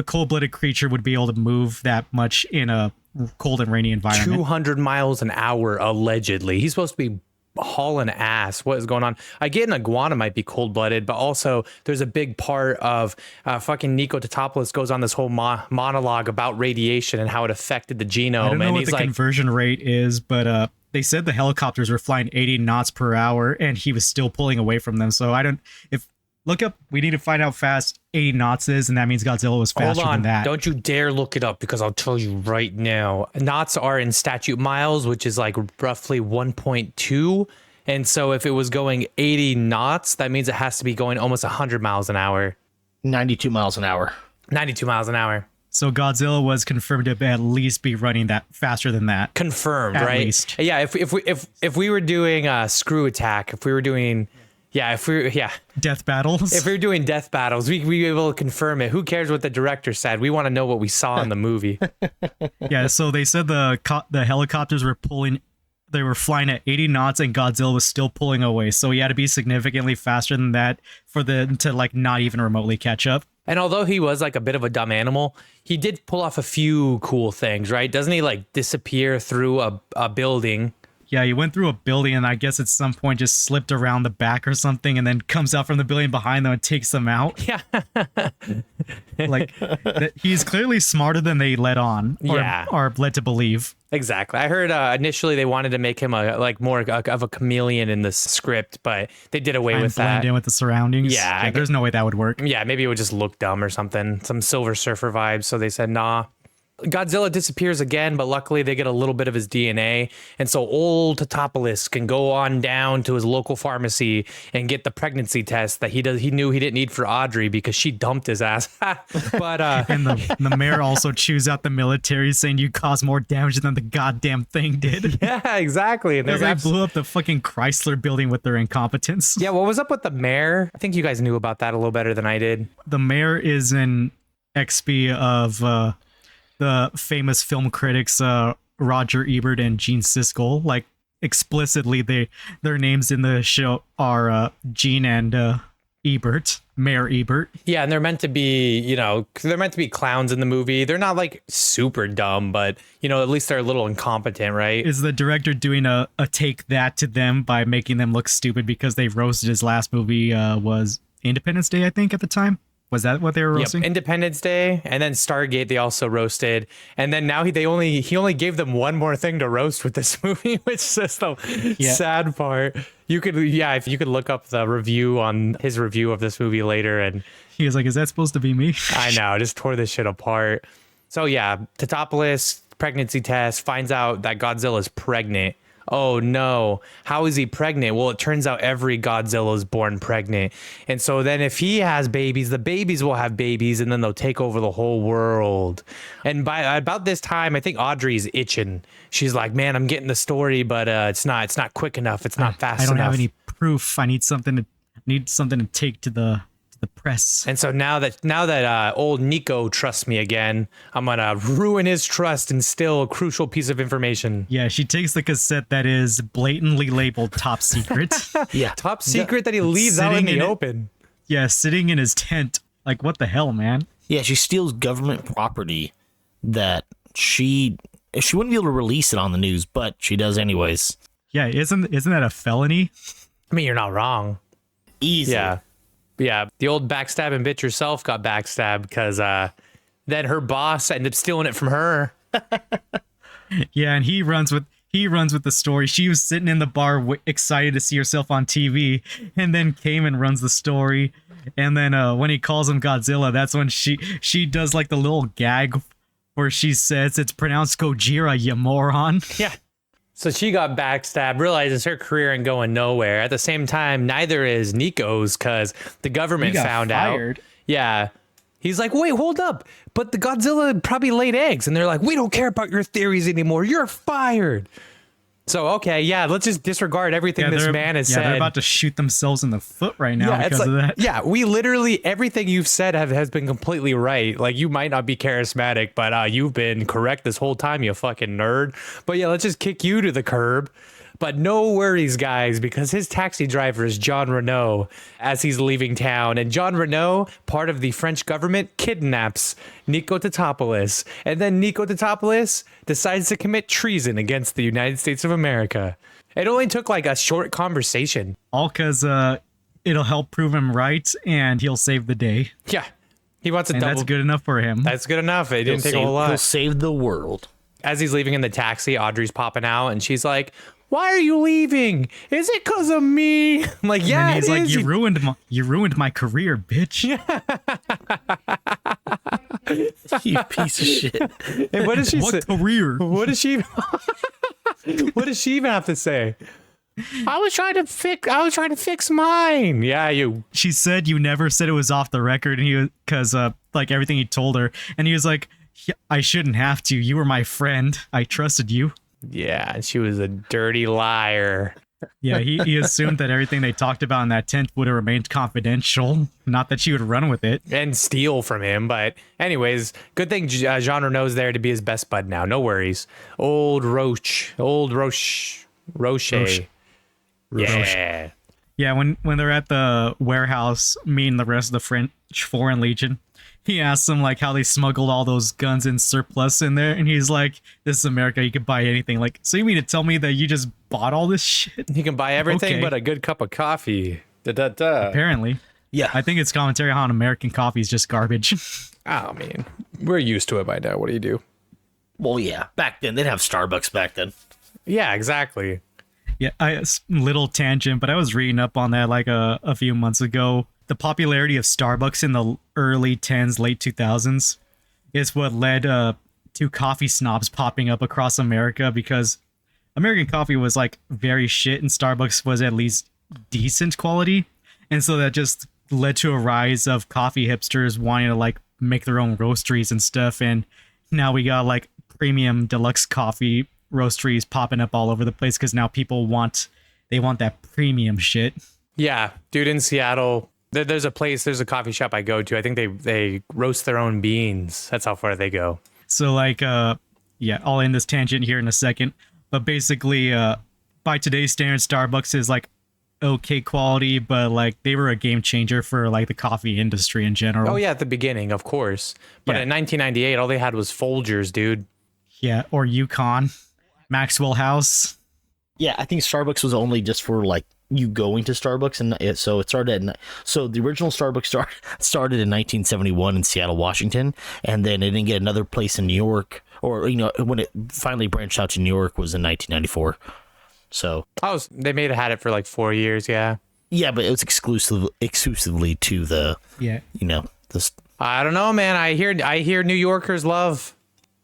cold-blooded creature would be able to move that much in a cold and rainy environment. 200 miles an hour, allegedly. He's supposed to be hauling ass. What is going on? I get an iguana might be cold-blooded, but also there's a big part of fucking Nico Totopoulos goes on this whole monologue about radiation and how it affected the genome. I don't know and what he's the conversion rate is, but they said the helicopters were flying 80 knots per hour, and he was still pulling away from them. So look up, we need to find out fast 80 knots is, and that means Godzilla was faster than that. Don't you dare look it up, because I'll tell you right now. Knots are in statute miles, which is roughly 1.2. And so if it was going 80 knots, that means it has to be going almost 100 miles an hour. 92 miles an hour. 92 miles an hour. So Godzilla was confirmed to at least be running that faster than that. Confirmed, at right? Least. Yeah, if we were doing Screw Attack, if we were doing... Death battles. If we were doing death battles, we'd be able to confirm it. Who cares what the director said? We want to know what we saw in the movie. Yeah, so they said the helicopters were flying at 80 knots, and Godzilla was still pulling away. So he had to be significantly faster than that for them to not even remotely catch up. And although he was a bit of a dumb animal, he did pull off a few cool things, right? Doesn't he disappear through a building? Yeah, he went through a building, and I guess at some point just slipped around the back or something, and then comes out from the building behind them and takes them out. Yeah. He's clearly smarter than they let on, or are led to believe. Exactly. I heard initially they wanted to make him more of a chameleon in the script, but they did away with that. Blend in with the surroundings. Yeah, there's no way that would work. Yeah, maybe it would just look dumb or something. Some Silver Surfer vibes. So they said, nah. Godzilla disappears again, but luckily they get a little bit of his DNA. And so old Totopoulos can go on down to his local pharmacy and get the pregnancy test that he knew he didn't need for Audrey because she dumped his ass. But and the mayor also chews out the military, saying you caused more damage than the goddamn thing did. Yeah, exactly. And they blew up the fucking Chrysler building with their incompetence. Yeah, what was up with the mayor? I think you guys knew about that a little better than I did. The mayor is an XP of the famous film critics Roger Ebert and Gene Siskel. Explicitly, their names in the show are Gene and Ebert, Mayor Ebert. Yeah, and they're meant to be, they're meant to be clowns in the movie. They're not super dumb, but at least they're a little incompetent, right? Is the director doing a take that to them by making them look stupid because they roasted his last movie was Independence Day, I think, at the time? Was that what they were roasting? Yep. Independence Day, and then Stargate they also roasted, and then now he only gave them one more thing to roast with this movie, which is just the sad part. If you could look up the review on his review of this movie later, and he was like, "Is that supposed to be me?" I know, just tore this shit apart. So yeah, Totopoulos pregnancy test finds out that Godzilla is pregnant. oh no, how is he pregnant? Well, it turns out every Godzilla is born pregnant. And so then if he has babies, the babies will have babies and then they'll take over the whole world. And by about this time, I think Audrey's itching. She's like, man, I'm getting the story, but it's not quick enough. It's not fast enough. I don't have any proof. I need something to take to the press. And so now that old Nico trusts me again, I'm gonna ruin his trust and steal a crucial piece of information. Yeah, she takes the cassette that is blatantly labeled top secret. Yeah. Top secret that he leaves out in the open. Yeah, sitting in his tent. Like, what the hell, man? Yeah, she steals government property that she wouldn't be able to release it on the news, but she does anyways. Yeah, isn't that a felony? I mean, you're not wrong. Easy. Yeah, the old backstabbing bitch herself got backstabbed because then her boss ended up stealing it from her. Yeah, and he runs with the story. She was sitting in the bar excited to see herself on TV, and then came and runs the story. And then when he calls him Godzilla, that's when she does like the little gag where she says it's pronounced Gojira, you moron. Yeah. So she got backstabbed, realizes her career ain't going nowhere. At the same time, neither is Nico's because the government found out. Yeah. He's like, wait, hold up. But the Godzilla probably laid eggs. And they're like, we don't care about your theories anymore. You're fired. So, okay, yeah, let's just disregard everything this man has said. Yeah, they're about to shoot themselves in the foot right now because of that. Yeah, we literally, everything you've said has been completely right. Like, you might not be charismatic, but you've been correct this whole time, you fucking nerd. But yeah, let's just kick you to the curb. But no worries, guys, because his taxi driver is John Renault as he's leaving town. And John Renault, part of the French government, kidnaps Nico Tatopoulos. And then Nico Tatopoulos decides to commit treason against the United States of America. It only took like a short conversation. All because it'll help prove him right and he'll save the day. Yeah. He wants a and double. that's good enough for him. That's good enough. It didn't take a whole lot. He'll save the world. As he's leaving in the taxi, Audrey's popping out and she's like, why are you leaving? Is it because of me? I'm like, yeah, and he's like, is. you ruined my career, bitch. You piece of shit. And what does she say? What career? What does she what does she even have to say? I was trying to fix mine. Yeah, you. She said you never said it was off the record, and because like everything he told her, and he was like, yeah, I shouldn't have to. You were my friend. I trusted you. Yeah, she was a dirty liar. Yeah, he assumed that everything they talked about in that tent would have remained confidential. Not that she would run with it. And steal from him. But anyways, good thing Jean Renault's there to be his best bud now. No worries. Old Roche. Yeah. Yeah, when they're at the warehouse meeting the rest of the French Foreign Legion, he asks them like how they smuggled all those guns in surplus in there, and he's like, "This is America. You can buy anything." Like, so you mean to tell me that you just bought all this shit? He can buy everything but a good cup of coffee. Apparently. Yeah. I think it's commentary on American coffee is just garbage. I mean, we're used to it by now. What do you do? Well, yeah. Back then, they'd have Starbucks back then. Yeah, exactly. Yeah, little tangent, but I was reading up on that like a few months ago. The popularity of Starbucks in the early 10s, late 2000s is what led to coffee snobs popping up across America because American coffee was like very shit and Starbucks was at least decent quality. And so that just led to a rise of coffee hipsters wanting to like make their own roasteries and stuff. And now we got like premium deluxe coffee roasteries popping up all over the place because now people want that premium shit. Yeah, dude, in Seattle, there's a coffee shop I go to. I think they roast their own beans. That's how far they go. So like, yeah, I'll end this tangent here in a second. But basically, by today's standards, Starbucks is like okay quality, but like they were a game changer for like the coffee industry in general. Oh yeah, at the beginning, of course. But Yeah. in 1998, all they had was Folgers, dude. Yeah, or Yukon, Maxwell House. Yeah, I think Starbucks was only just for like you going to Starbucks, and so it started so the original Starbucks started in 1971 in Seattle, Washington, and then it didn't get another place in New York, or when it finally branched out to New York was in 1994. So They had it for like 4 years, yeah. Yeah, but it was exclusively to the Yeah, this. I don't know, man. I hear New Yorkers love.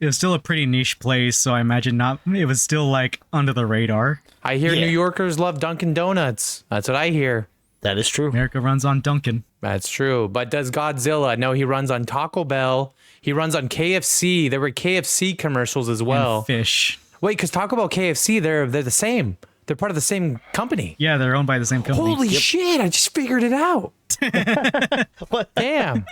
it was still a pretty niche place, so I imagine not. It was still like under the radar. I hear Yeah. New Yorkers love Dunkin' Donuts. That's what I hear. That is true. America runs on Dunkin'. That's true. But does Godzilla? No, he runs on Taco Bell. He runs on KFC. There were KFC commercials as well. And fish. Wait, because Taco Bell, KFC, they're the same. They're part of the same company. Yeah, they're owned by the same company. Holy shit! I just figured it out. Damn.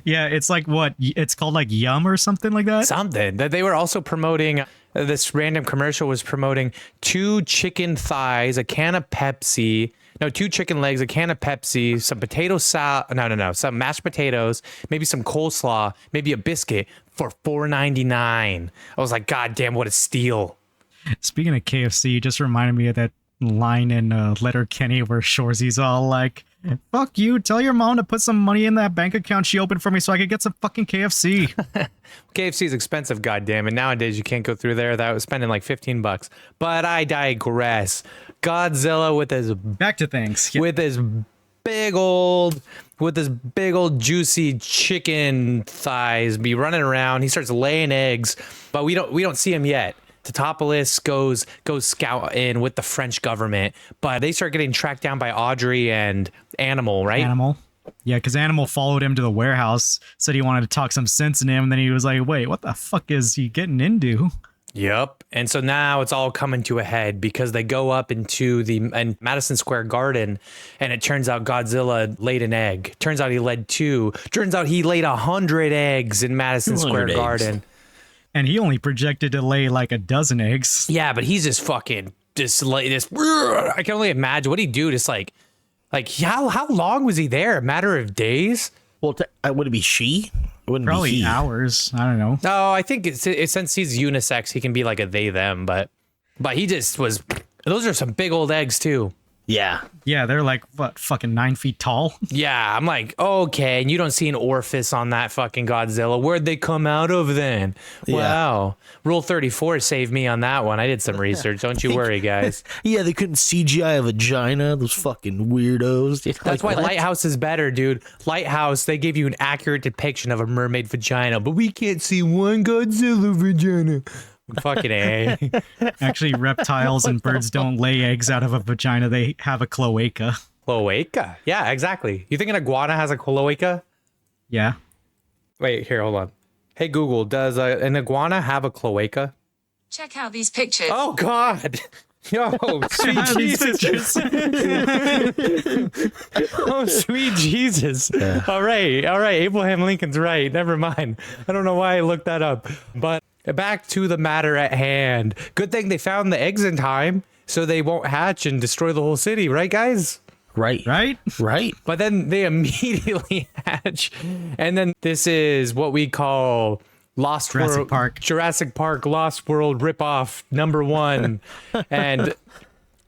Yeah, it's like what? It's called like Yum or something like that. Something that they were also promoting. This random commercial was promoting 2 chicken thighs, a can of Pepsi. No, 2 chicken legs, a can of Pepsi, some potato salad. No, some mashed potatoes, maybe some coleslaw, maybe a biscuit for $4.99. I was like, God damn, what a steal! Speaking of KFC, you just reminded me of that line in Letterkenny where Shorzy's all like, "Fuck you! Tell your mom to put some money in that bank account she opened for me so I could get some fucking KFC." KFC is expensive, goddamn, and nowadays you can't go through there without spending like $15. But I digress. Godzilla with his Back to things. Yeah. with his big old juicy chicken thighs be running around. He starts laying eggs, but we don't see him yet. Totopoulos goes scouting with the French government, but they start getting tracked down by Audrey and Animal, right? Animal. Yeah, because Animal followed him to the warehouse, said he wanted to talk some sense in him, and then he was like, wait, what the fuck is he getting into? Yep. And so now it's all coming to a head because they go up into the Madison Square Garden, and it turns out Godzilla laid an egg. Turns out he laid 2. Turns out he laid 100 eggs in Madison Square 200 eggs. Garden. And he only projected to lay like a dozen eggs. Yeah, but he's just fucking just like this. I can only imagine what he'd do. Just like how long was he there? A matter of days? Well, would it be she? It wouldn't Probably be he. hours. I don't know. No, I think it's since he's unisex, he can be like a they them. But he just was. Those are some big old eggs too. Yeah. Yeah, they're like, what, fucking 9 feet tall? Yeah, I'm like, okay, and you don't see an orifice on that fucking Godzilla. Where'd they come out of then? Yeah. Wow. Rule 34 saved me on that one. I did some research. Don't you worry, guys. Yeah, they couldn't CGI a vagina. Those fucking weirdos. That's why what? Lighthouse is better, dude. Lighthouse, they gave you an accurate depiction of a mermaid vagina, but we can't see one Godzilla vagina. Fucking A. Actually, reptiles and birds don't lay eggs out of a vagina. They have a cloaca. Cloaca. Yeah, exactly. You think an iguana has a cloaca? Yeah. Wait, here, hold on. Hey, Google, does an iguana have a cloaca? Check out these pictures. Oh, God. Yo, sweet Jesus. Oh, sweet Jesus. Yeah. All right. Abraham Lincoln's right. Never mind. I don't know why I looked that up. But back to the matter at hand. Good thing they found the eggs in time so they won't hatch and destroy the whole city. Right, guys? Right. Right? Right. But then they immediately hatch. And then this is what we call Jurassic Park Lost World ripoff #1. And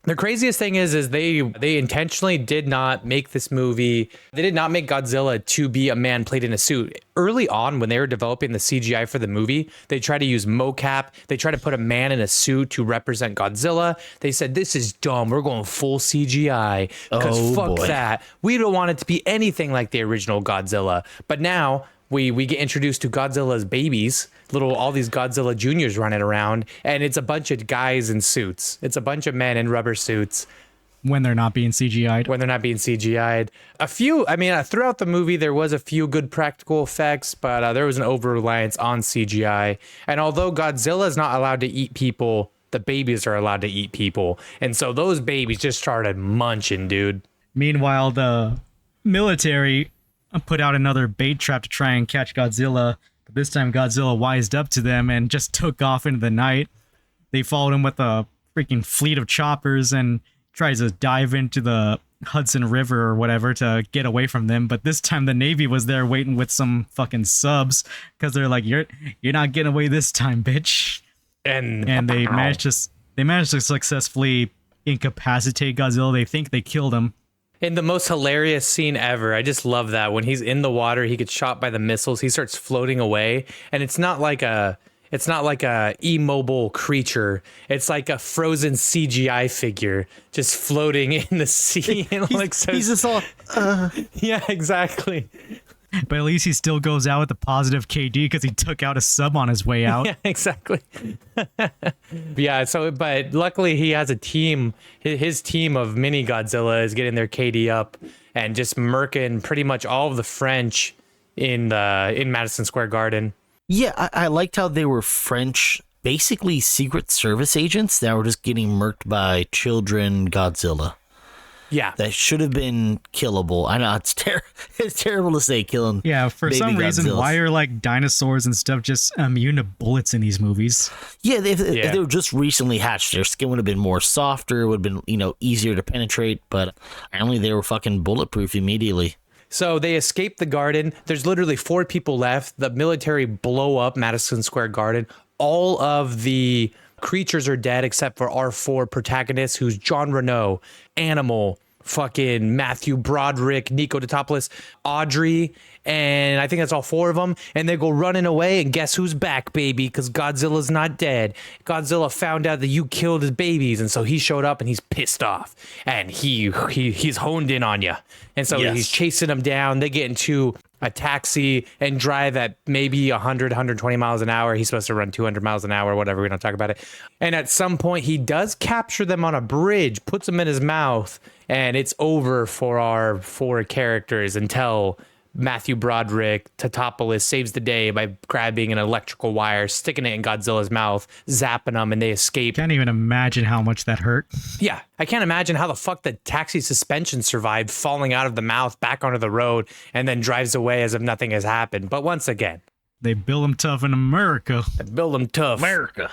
the craziest thing is they intentionally did not make this movie. They did not make Godzilla to be a man played in a suit. Early on, when they were developing the CGI for the movie, they tried to use mocap. They tried to put a man in a suit to represent Godzilla. They said, this is dumb. We're going full CGI because fuck that. We don't want it to be anything like the original Godzilla. But now we get introduced to Godzilla's babies, all these Godzilla Juniors running around, and it's a bunch of guys in suits. It's a bunch of men in rubber suits. When they're not being CGI'd. Throughout the movie, there was a few good practical effects, but there was an over-reliance on CGI. And although Godzilla is not allowed to eat people, the babies are allowed to eat people. And so those babies just started munching, dude. Meanwhile, the military put out another bait trap to try and catch Godzilla. But this time Godzilla wised up to them and just took off into the night. They followed him with a freaking fleet of choppers and tries to dive into the Hudson River or whatever to get away from them. But this time the Navy was there waiting with some fucking subs because they're like, you're not getting away this time, bitch. And they managed to successfully incapacitate Godzilla. They think they killed him. In the most hilarious scene ever, I just love that when he's in the water, he gets shot by the missiles, he starts floating away, and it's not like a immobile creature. It's like a frozen CGI figure just floating in the sea. And he's just all. Yeah, exactly. But at least he still goes out with a positive KD because he took out a sub on his way out. Yeah, exactly. Yeah, so, but luckily he has a team. His team of mini Godzilla is getting their KD up and just murking pretty much all of the French in Madison Square Garden. Yeah, I liked how they were French, basically Secret Service agents that were just getting murked by children Godzilla. Yeah. That should have been killable. I know it's terrible to say killing. Yeah, for baby some reason, Godzillas. why are like dinosaurs and stuff just immune to bullets in these movies? Yeah, if they were just recently hatched, their skin would have been more softer, would have been, easier to penetrate, but apparently they were fucking bulletproof immediately. So they escape the garden. There's literally 4 people left. The military blow up Madison Square Garden. All of the creatures are dead except for our 4 protagonists, who's John Reno, Animal, fucking Matthew Broderick, Nico Totopoulos, Audrey, and I think that's all 4 of them. And they go running away, and guess who's back, baby? Because Godzilla's not dead. Godzilla found out that you killed his babies, and so he showed up and he's pissed off, and he's honed in on you. And so he's chasing them down. They get into a taxi and drive at maybe 100, 120 miles an hour. He's supposed to run 200 miles an hour, whatever. We don't talk about it. And at some point, he does capture them on a bridge, puts them in his mouth, and it's over for our 4 characters until Matthew Broderick, Totopoulos, saves the day by grabbing an electrical wire, sticking it in Godzilla's mouth, zapping them, and they escape. Can't even imagine how much that hurt. Yeah, I can't imagine how the fuck the taxi suspension survived falling out of the mouth back onto the road and then drives away as if nothing has happened. But once again, they build them tough in America. build them tough. America.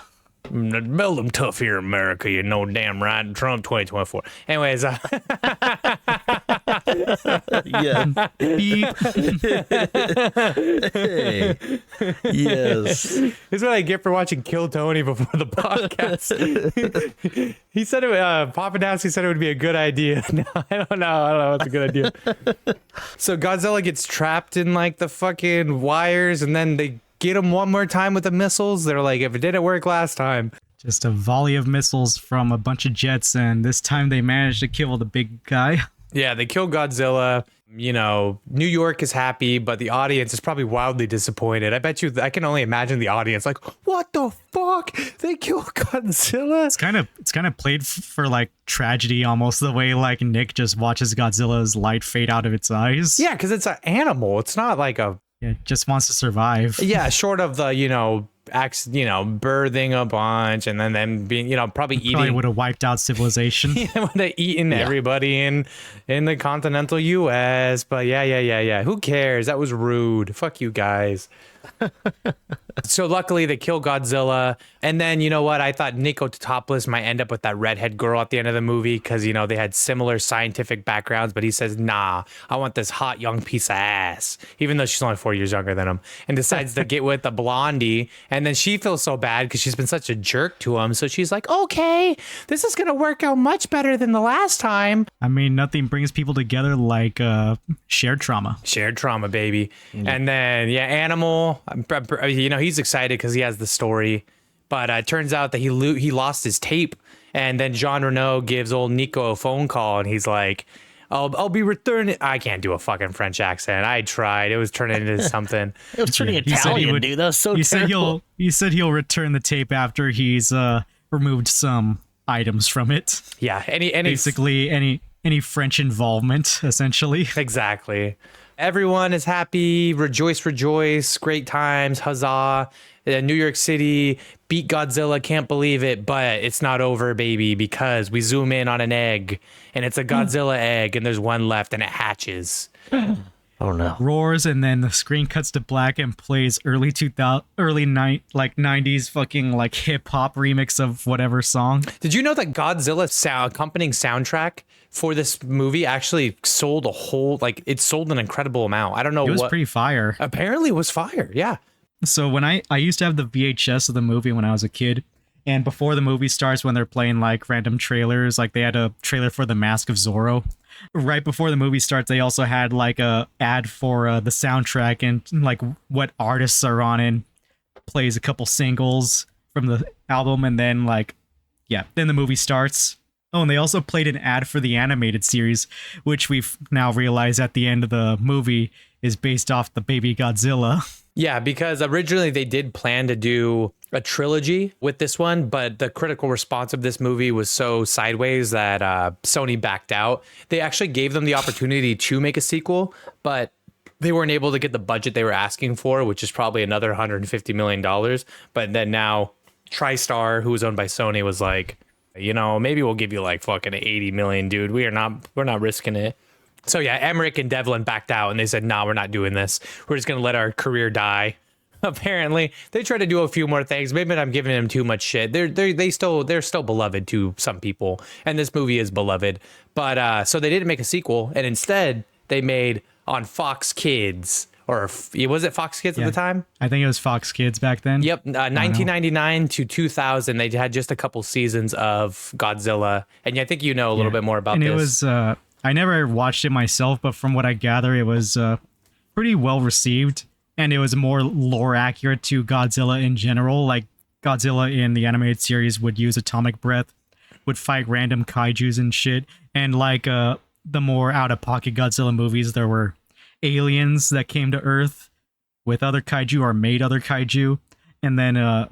Build them tough here in America, you know damn right. Trump 2024. Anyways, Yeah. Beep. Hey. Yes. this is what I get for watching Kill Tony before the podcast. He said it. Papadowski said it would be a good idea. No, I don't know. It's a good idea. So Godzilla gets trapped in like the fucking wires, and then they get him one more time with the missiles. They're like, if it didn't work last time. Just a volley of missiles from a bunch of jets, and this time they managed to kill the big guy. Yeah, they kill Godzilla. New York is happy, but the audience is probably wildly disappointed. I bet you, I can only imagine the audience like, what the fuck? They killed Godzilla? It's kind of played for like tragedy, almost the way like Nick just watches Godzilla's light fade out of its eyes. Yeah, because it's an animal. It's not like a... Yeah, it just wants to survive. Yeah, short of the, birthing a bunch and then them being, probably eating. Probably would have wiped out civilization. Would have eaten everybody in the continental U.S. But yeah. Who cares? That was rude. Fuck you guys. So luckily they kill Godzilla, and then you know what? I thought Nico Totopoulos might end up with that redhead girl at the end of the movie because they had similar scientific backgrounds, but he says, "Nah, I want this hot young piece of ass," even though she's only 4 years younger than him, and decides to get with the blondie. And then she feels so bad because she's been such a jerk to him, so she's like, "Okay, this is gonna work out much better than the last time." I mean, nothing brings people together like shared trauma. Shared trauma, baby. And then Animal, he's excited because he has the story, but it turns out that he lost his tape, and then Jean Reno gives old Nico a phone call, and he's like, I'll be returning. I can't do a fucking French accent. I tried. It was turning into something. It was turning He said he Italian, would- dude. That was so He terrible. said he'll return the tape after he's removed some items from it. Yeah. Any Basically, any French involvement, essentially. Exactly. Everyone is happy. Rejoice, rejoice. Great times. Huzzah. New York City beat Godzilla. Can't believe it. But it's not over, baby, because we zoom in on an egg, and it's a Godzilla egg, and there's one left, and it hatches. Oh no. Roars, and then the screen cuts to black and plays early 90s fucking like hip hop remix of whatever song. Did you know that Godzilla accompanying soundtrack for this movie actually sold it sold an incredible amount. I don't know It was what. pretty fire. Apparently it was fire. Yeah. So when I used to have the VHS of the movie when I was a kid, and before the movie starts, when they're playing like random trailers, like they had a trailer for The Mask of Zorro. Right before the movie starts, they also had like a ad for the soundtrack and like what artists are on, and plays a couple singles from the album, and then then the movie starts. Oh, and they also played an ad for the animated series, which we've now realized at the end of the movie is based off the baby Godzilla. Yeah, because originally they did plan to do a trilogy with this one, but the critical response of this movie was so sideways that Sony backed out. They actually gave them the opportunity to make a sequel, but they weren't able to get the budget they were asking for, which is probably another $150 million. But then now TriStar, who was owned by Sony, was like, you know, maybe we'll give you like fucking 80 million, dude. We're not risking it. So yeah, Emmerich and Devlin backed out and they said, nah, we're not doing this. We're just going to let our career die. Apparently they tried to do a few more things. Maybe I'm giving them too much shit. They're still beloved to some people. And this movie is beloved, but, so they didn't make a sequel, and instead they made on Fox Kids, or was it Fox Kids at the time? I think it was Fox Kids back then. Yep. 1999 to 2000, they had just a couple seasons of Godzilla. And I think you know a little bit more about and this. And it was, I never watched it myself, but from what I gather, it was pretty well received. And it was more lore accurate to Godzilla in general. Like Godzilla in the animated series would use atomic breath, would fight random kaijus and shit. And like the more out-of-pocket Godzilla movies, there were aliens that came to Earth with other kaiju or made other kaiju. And then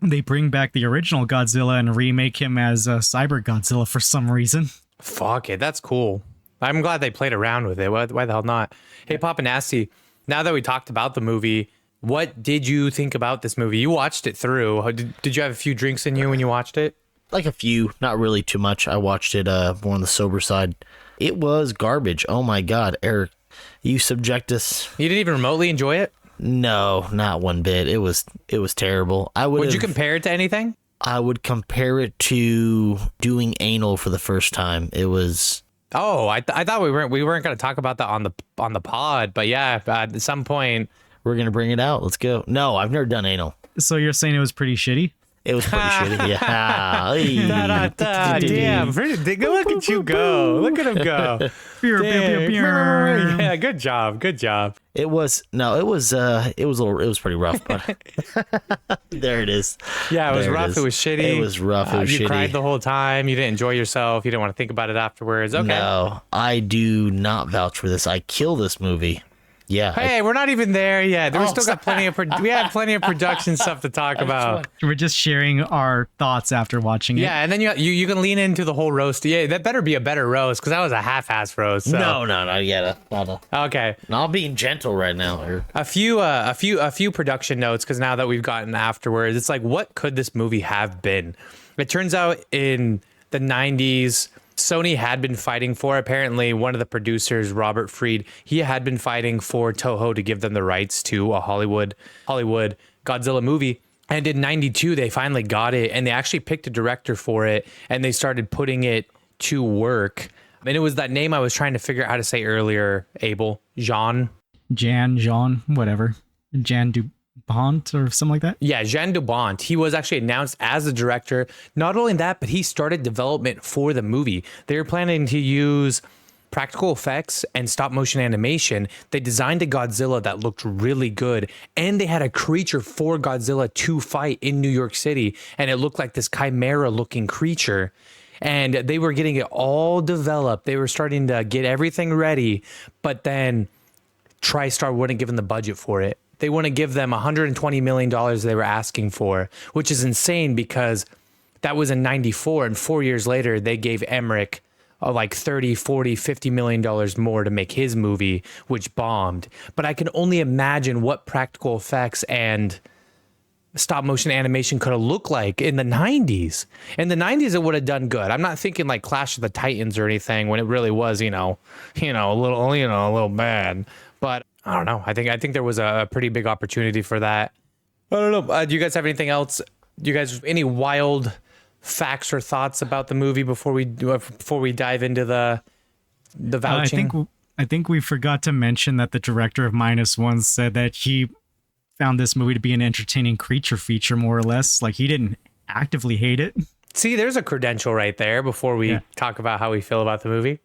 they bring back the original Godzilla and remake him as Cyber Godzilla for some reason. Fuck it, that's cool. I'm glad they played around with it. Why the hell not? Hey, Papa Nasty, now that we talked about the movie, what did you think about this movie? You watched it through. Did you have a few drinks in you when you watched it? Like a few, not really too much. I watched it more on the sober side. It was garbage. Oh my God, Eric, you subject us. You didn't even remotely enjoy it? No, not one bit. It was terrible. Would you compare it to anything? I would compare it to doing anal for the first time. It was. Oh, I thought we weren't going to talk about that on the pod, but yeah, at some point we're gonna bring it out. Let's go. No, I've never done anal. So you're saying it was pretty shitty? It was pretty shitty. Yeah. Damn. Look at you go. Look at him go. Yeah, good job. It was pretty rough, but there it is. Yeah, it was There rough. It was shitty. It was rough. It was you shitty. cried the whole time. You didn't enjoy yourself. You didn't want to think about it afterwards. Okay. No, I do not vouch for this. I kill this movie. Yeah. Hey, we're not even there yet. We still got plenty of we had plenty of production stuff to talk about. We're just sharing our thoughts after watching it. Yeah, and then you can lean into the whole roast. Yeah, that better be a better roast because that was a half-ass roast. So. No, not yet. Okay. I'm being gentle right now. Here. A few production notes because now that we've gotten afterwards, it's like, what could this movie have been? It turns out in the 90s, Sony had been fighting for, apparently one of the producers, Robert Fried, he had been fighting for Toho to give them the rights to a Hollywood Godzilla movie. And in 92, they finally got it, and they actually picked a director for it, and they started putting it to work. And it was that name I was trying to figure out how to say earlier, Abel. Jean, whatever. Jan Dubont or something like that? Yeah, Jean Dubont. He was actually announced as the director. Not only that, but he started development for the movie. They were planning to use practical effects and stop motion animation. They designed a Godzilla that looked really good, and they had a creature for Godzilla to fight in New York City, and it looked like this chimera looking creature. And they were getting it all developed. They were starting to get everything ready, but then TriStar wouldn't give them the budget for it. They want to give them $120 million they were asking for, which is insane because that was in 94. And 4 years later, they gave Emmerich like 30, 40, $50 million more to make his movie, which bombed. But I can only imagine what practical effects and stop motion animation could have looked like in the 90s. In the 90s, it would have done good. I'm not thinking like Clash of the Titans or anything when it really was, a little bad. But I don't know. I think there was a pretty big opportunity for that. I don't know. Do you guys have anything else? Do you guys any wild facts or thoughts about the movie before we dive into the vouching? I think we forgot to mention that the director of -1 said that he found this movie to be an entertaining creature feature, more or less. Like, he didn't actively hate it. See, there's a credential right there before we talk about how we feel about the movie.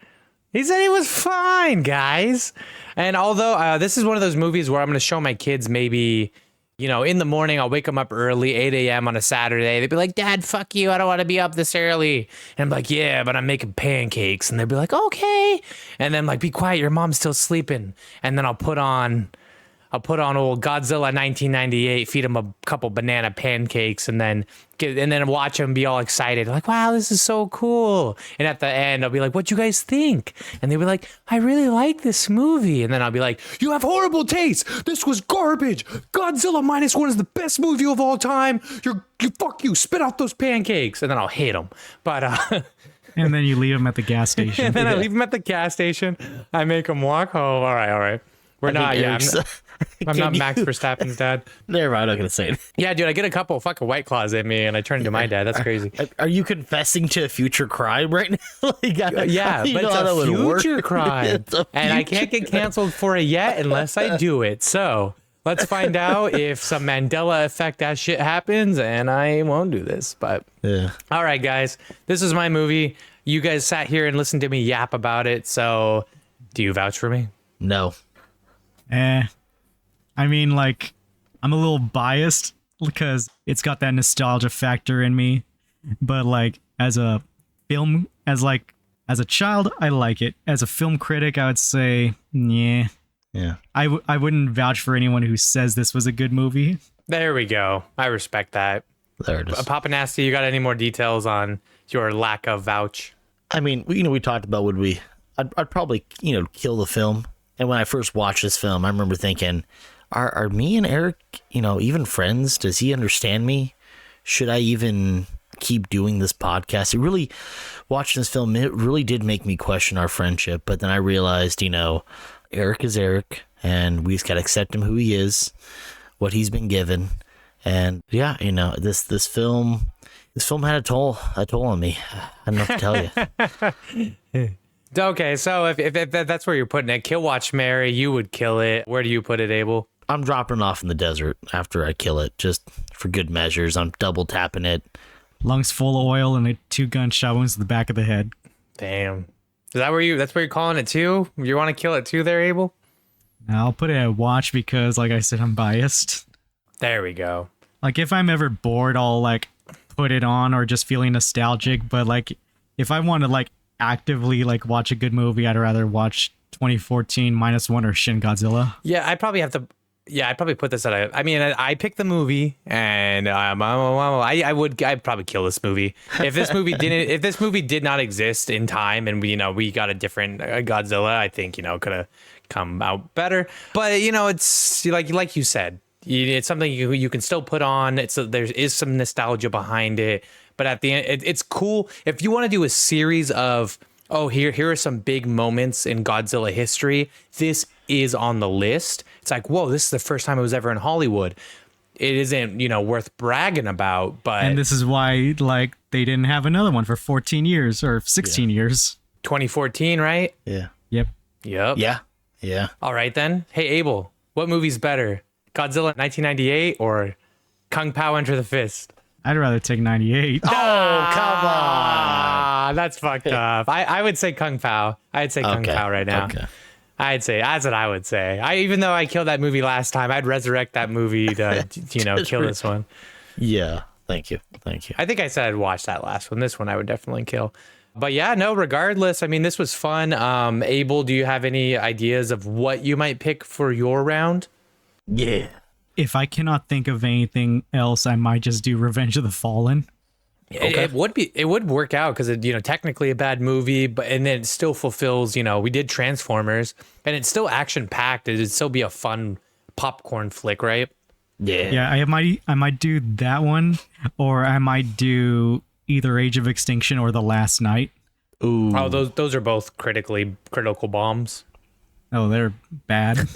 He said it was fine, guys. And although this is one of those movies where I'm going to show my kids maybe In the morning, I'll wake them up early, 8 a.m. on a Saturday. They'd be like, Dad, fuck you. I don't want to be up this early. And I'm like, yeah, but I'm making pancakes. And they'd be like, okay. And then like, be quiet. Your mom's still sleeping. And then I'll put on old Godzilla 1998, feed them a couple banana pancakes, and then watch them be all excited. Like, wow, this is so cool. And at the end, I'll be like, what'd you guys think? And they'll be like, I really like this movie. And then I'll be like, you have horrible taste. This was garbage. Godzilla -1 is the best movie of all time. Fuck you. Spit out those pancakes. And then I'll hate them. But, And then you leave them at the gas station. and then I leave them at the gas station. I make them walk home. All right. We're not, yeah. I'm not Max Verstappen's dad. Never mind, I'm not gonna say it. Yeah, dude, I get a couple fucking White Claws in me and I turn into my dad. That's crazy. Are you confessing to a future crime right now? Yeah, but it's a future crime. And I can't get canceled for it yet unless I do it. So let's find out if some Mandela effect ass shit happens and I won't do this. But Yeah. All right, guys, this is my movie. You guys sat here and listened to me yap about it. So do you vouch for me? No. I mean, like, I'm a little biased because it's got that nostalgia factor in me. But like, as a child, I like it. As a film critic, I would say, yeah. Yeah. I wouldn't vouch for anyone who says this was a good movie. There we go. I respect that. There it is. Papa Nasty, you got any more details on your lack of vouch? I mean, we talked about I'd probably, kill the film. And when I first watched this film, I remember thinking, are me and Eric, even friends? Does he understand me? Should I even keep doing this podcast? It really, watching this film, it really did make me question our friendship. But then I realized, Eric is Eric, and we just got to accept him who he is, what he's been given. And yeah, this film had a toll on me. I don't know what to tell you. Okay, so if that's where you're putting it, kill, watch, marry, you would kill it. Where do you put it, Abel? I'm dropping it off in the desert after I kill it, just for good measures. I'm double tapping it. Lungs full of oil and 2 gunshot wounds to the back of the head. Damn. That's where you're calling it too? You want to kill it too there, Abel? I'll put it at watch because, like I said, I'm biased. There we go. Like, if I'm ever bored, I'll, like, put it on or just feeling nostalgic. But, like, if I want to, like, actively, like, watch a good movie, I'd rather watch 2014 -1 or Shin Godzilla. Yeah, I'd probably put this at I picked the movie and I'd probably kill this movie. If this movie did not exist in time and we got a different Godzilla, I think, could have come out better. But, it's like you said, it's something you can still put on. There is some nostalgia behind it. But at the end, it's cool. If you want to do a series of, here are some big moments in Godzilla history, this is on the list. It's like, whoa, this is the first time it was ever in Hollywood. It isn't, worth bragging about, but... And this is why, like, they didn't have another one for 14 years or 16 years. 2014, right? Yeah. Yep. Yeah. All right, then. Hey, Abel, what movie's better? Godzilla 1998 or Kung Pao Enter the Fist? I'd rather take 98. Oh, come on. That's fucked up. I would say Kung Pao. I'd say Kung Pao right now. Okay. I'd say that's what I would say. Even though I killed that movie last time, I'd resurrect that movie to kill this one. Yeah. Thank you. I think I said I'd watch that last one. This one I would definitely kill. But yeah, no, regardless, I mean, this was fun. Abel, do you have any ideas of what you might pick for your round? Yeah. If I cannot think of anything else, I might just do Revenge of the Fallen. Okay. It would work out because it, technically a bad movie, and then it still fulfills, we did Transformers and it's still action packed. It'd still be a fun popcorn flick, right? Yeah. Yeah, I might do that one, or I might do either Age of Extinction or The Last Night. Ooh. Oh, those are both critical bombs. Oh, they're bad.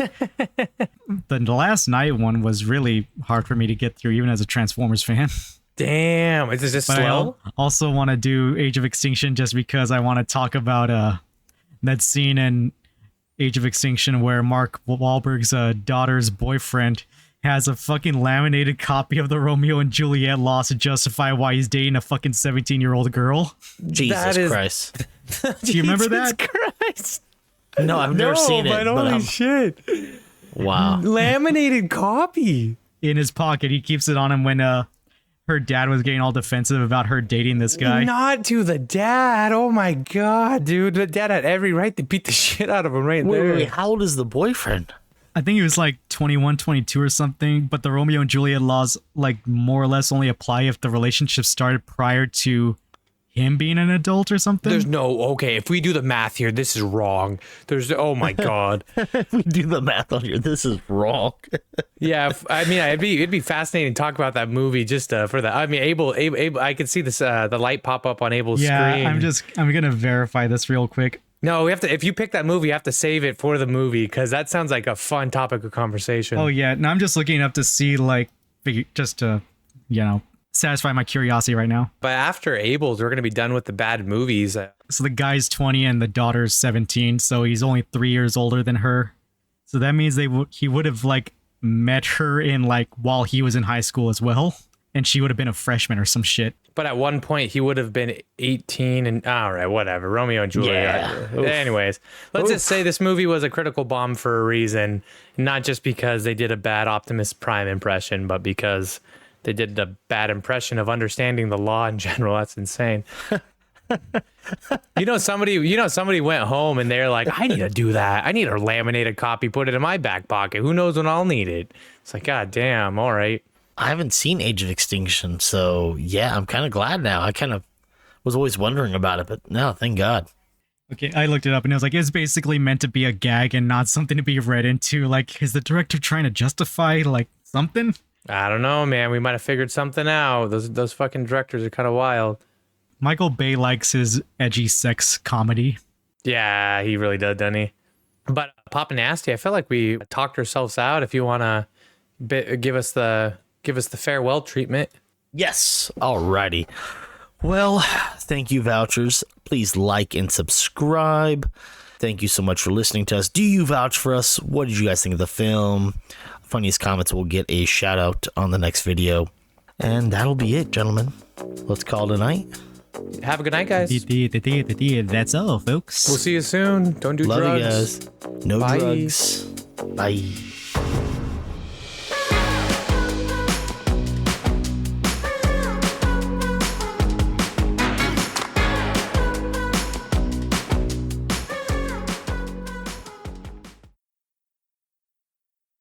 The Last Night one was really hard for me to get through, even as a Transformers fan. Damn, is this But slow? I also want to do Age of Extinction just because I want to talk about that scene in Age of Extinction where Mark Wahlberg's daughter's boyfriend has a fucking laminated copy of the Romeo and Juliet law to justify why he's dating a fucking 17-year-old girl. Jesus Christ. Do you remember Jesus that? Christ. No, I've never seen it. But holy shit. Wow. Laminated copy. in his pocket. He keeps it on him when her dad was getting all defensive about her dating this guy. Not to the dad. Oh my god, dude. The dad had every right to beat the shit out of him right there. Wait, how old is the boyfriend? I think he was like 21, 22 or something, but the Romeo and Juliet laws like more or less only apply if the relationship started prior to him being an adult or something. There's no, okay, if we do the math here, this is wrong. Oh my god. If we do the math on here, this is wrong. Yeah, I mean, it'd be fascinating to talk about that movie just for that. I mean, Abel, I could see this the light pop up on Abel's screen. I'm gonna verify this real quick. No, we have to. If you pick that movie, you have to save it for the movie because that sounds like a fun topic of conversation. Oh yeah, now I'm just looking up to see like just to satisfy my curiosity right now. But after Abel's, we're gonna be done with the bad movies. So the guy's 20 and the daughter's 17, so he's only 3 years older than her. So that means he would have like met her in like while he was in high school as well, and she would have been a freshman or some shit. But at one point, he would have been 18 and all right, whatever. Romeo and Juliet. Yeah. Anyways, let's just say this movie was a critical bomb for a reason, not just because they did a bad Optimus Prime impression, but because they did a bad impression of understanding the law in general. That's insane. Somebody went home and they're like, I need to do that. I need a laminated copy, put it in my back pocket. Who knows when I'll need it? It's like, God damn. All right. I haven't seen Age of Extinction, so yeah, I'm kind of glad now. I kind of was always wondering about it, but no, thank God. Okay, I looked it up and it was like, it's basically meant to be a gag and not something to be read into. Like, is the director trying to justify like something? I don't know, man. We might have figured something out. Those fucking directors are kind of wild. Michael Bay likes his edgy sex comedy. Yeah, he really does, doesn't he? But Papa Nasty, I feel like we talked ourselves out. If you want to give us the farewell treatment. Yes. Alrighty. Well, thank you, Vouchers. Please like and subscribe. Thank you so much for listening to us. Do you vouch for us? What did you guys think of the film? Funniest comments will get a shout out on the next video. And that'll be it, gentlemen. Let's call it a night. Have a good night, guys. That's all, folks. We'll see you soon. Don't do Love drugs. you guys. No Bye. drugs. Bye.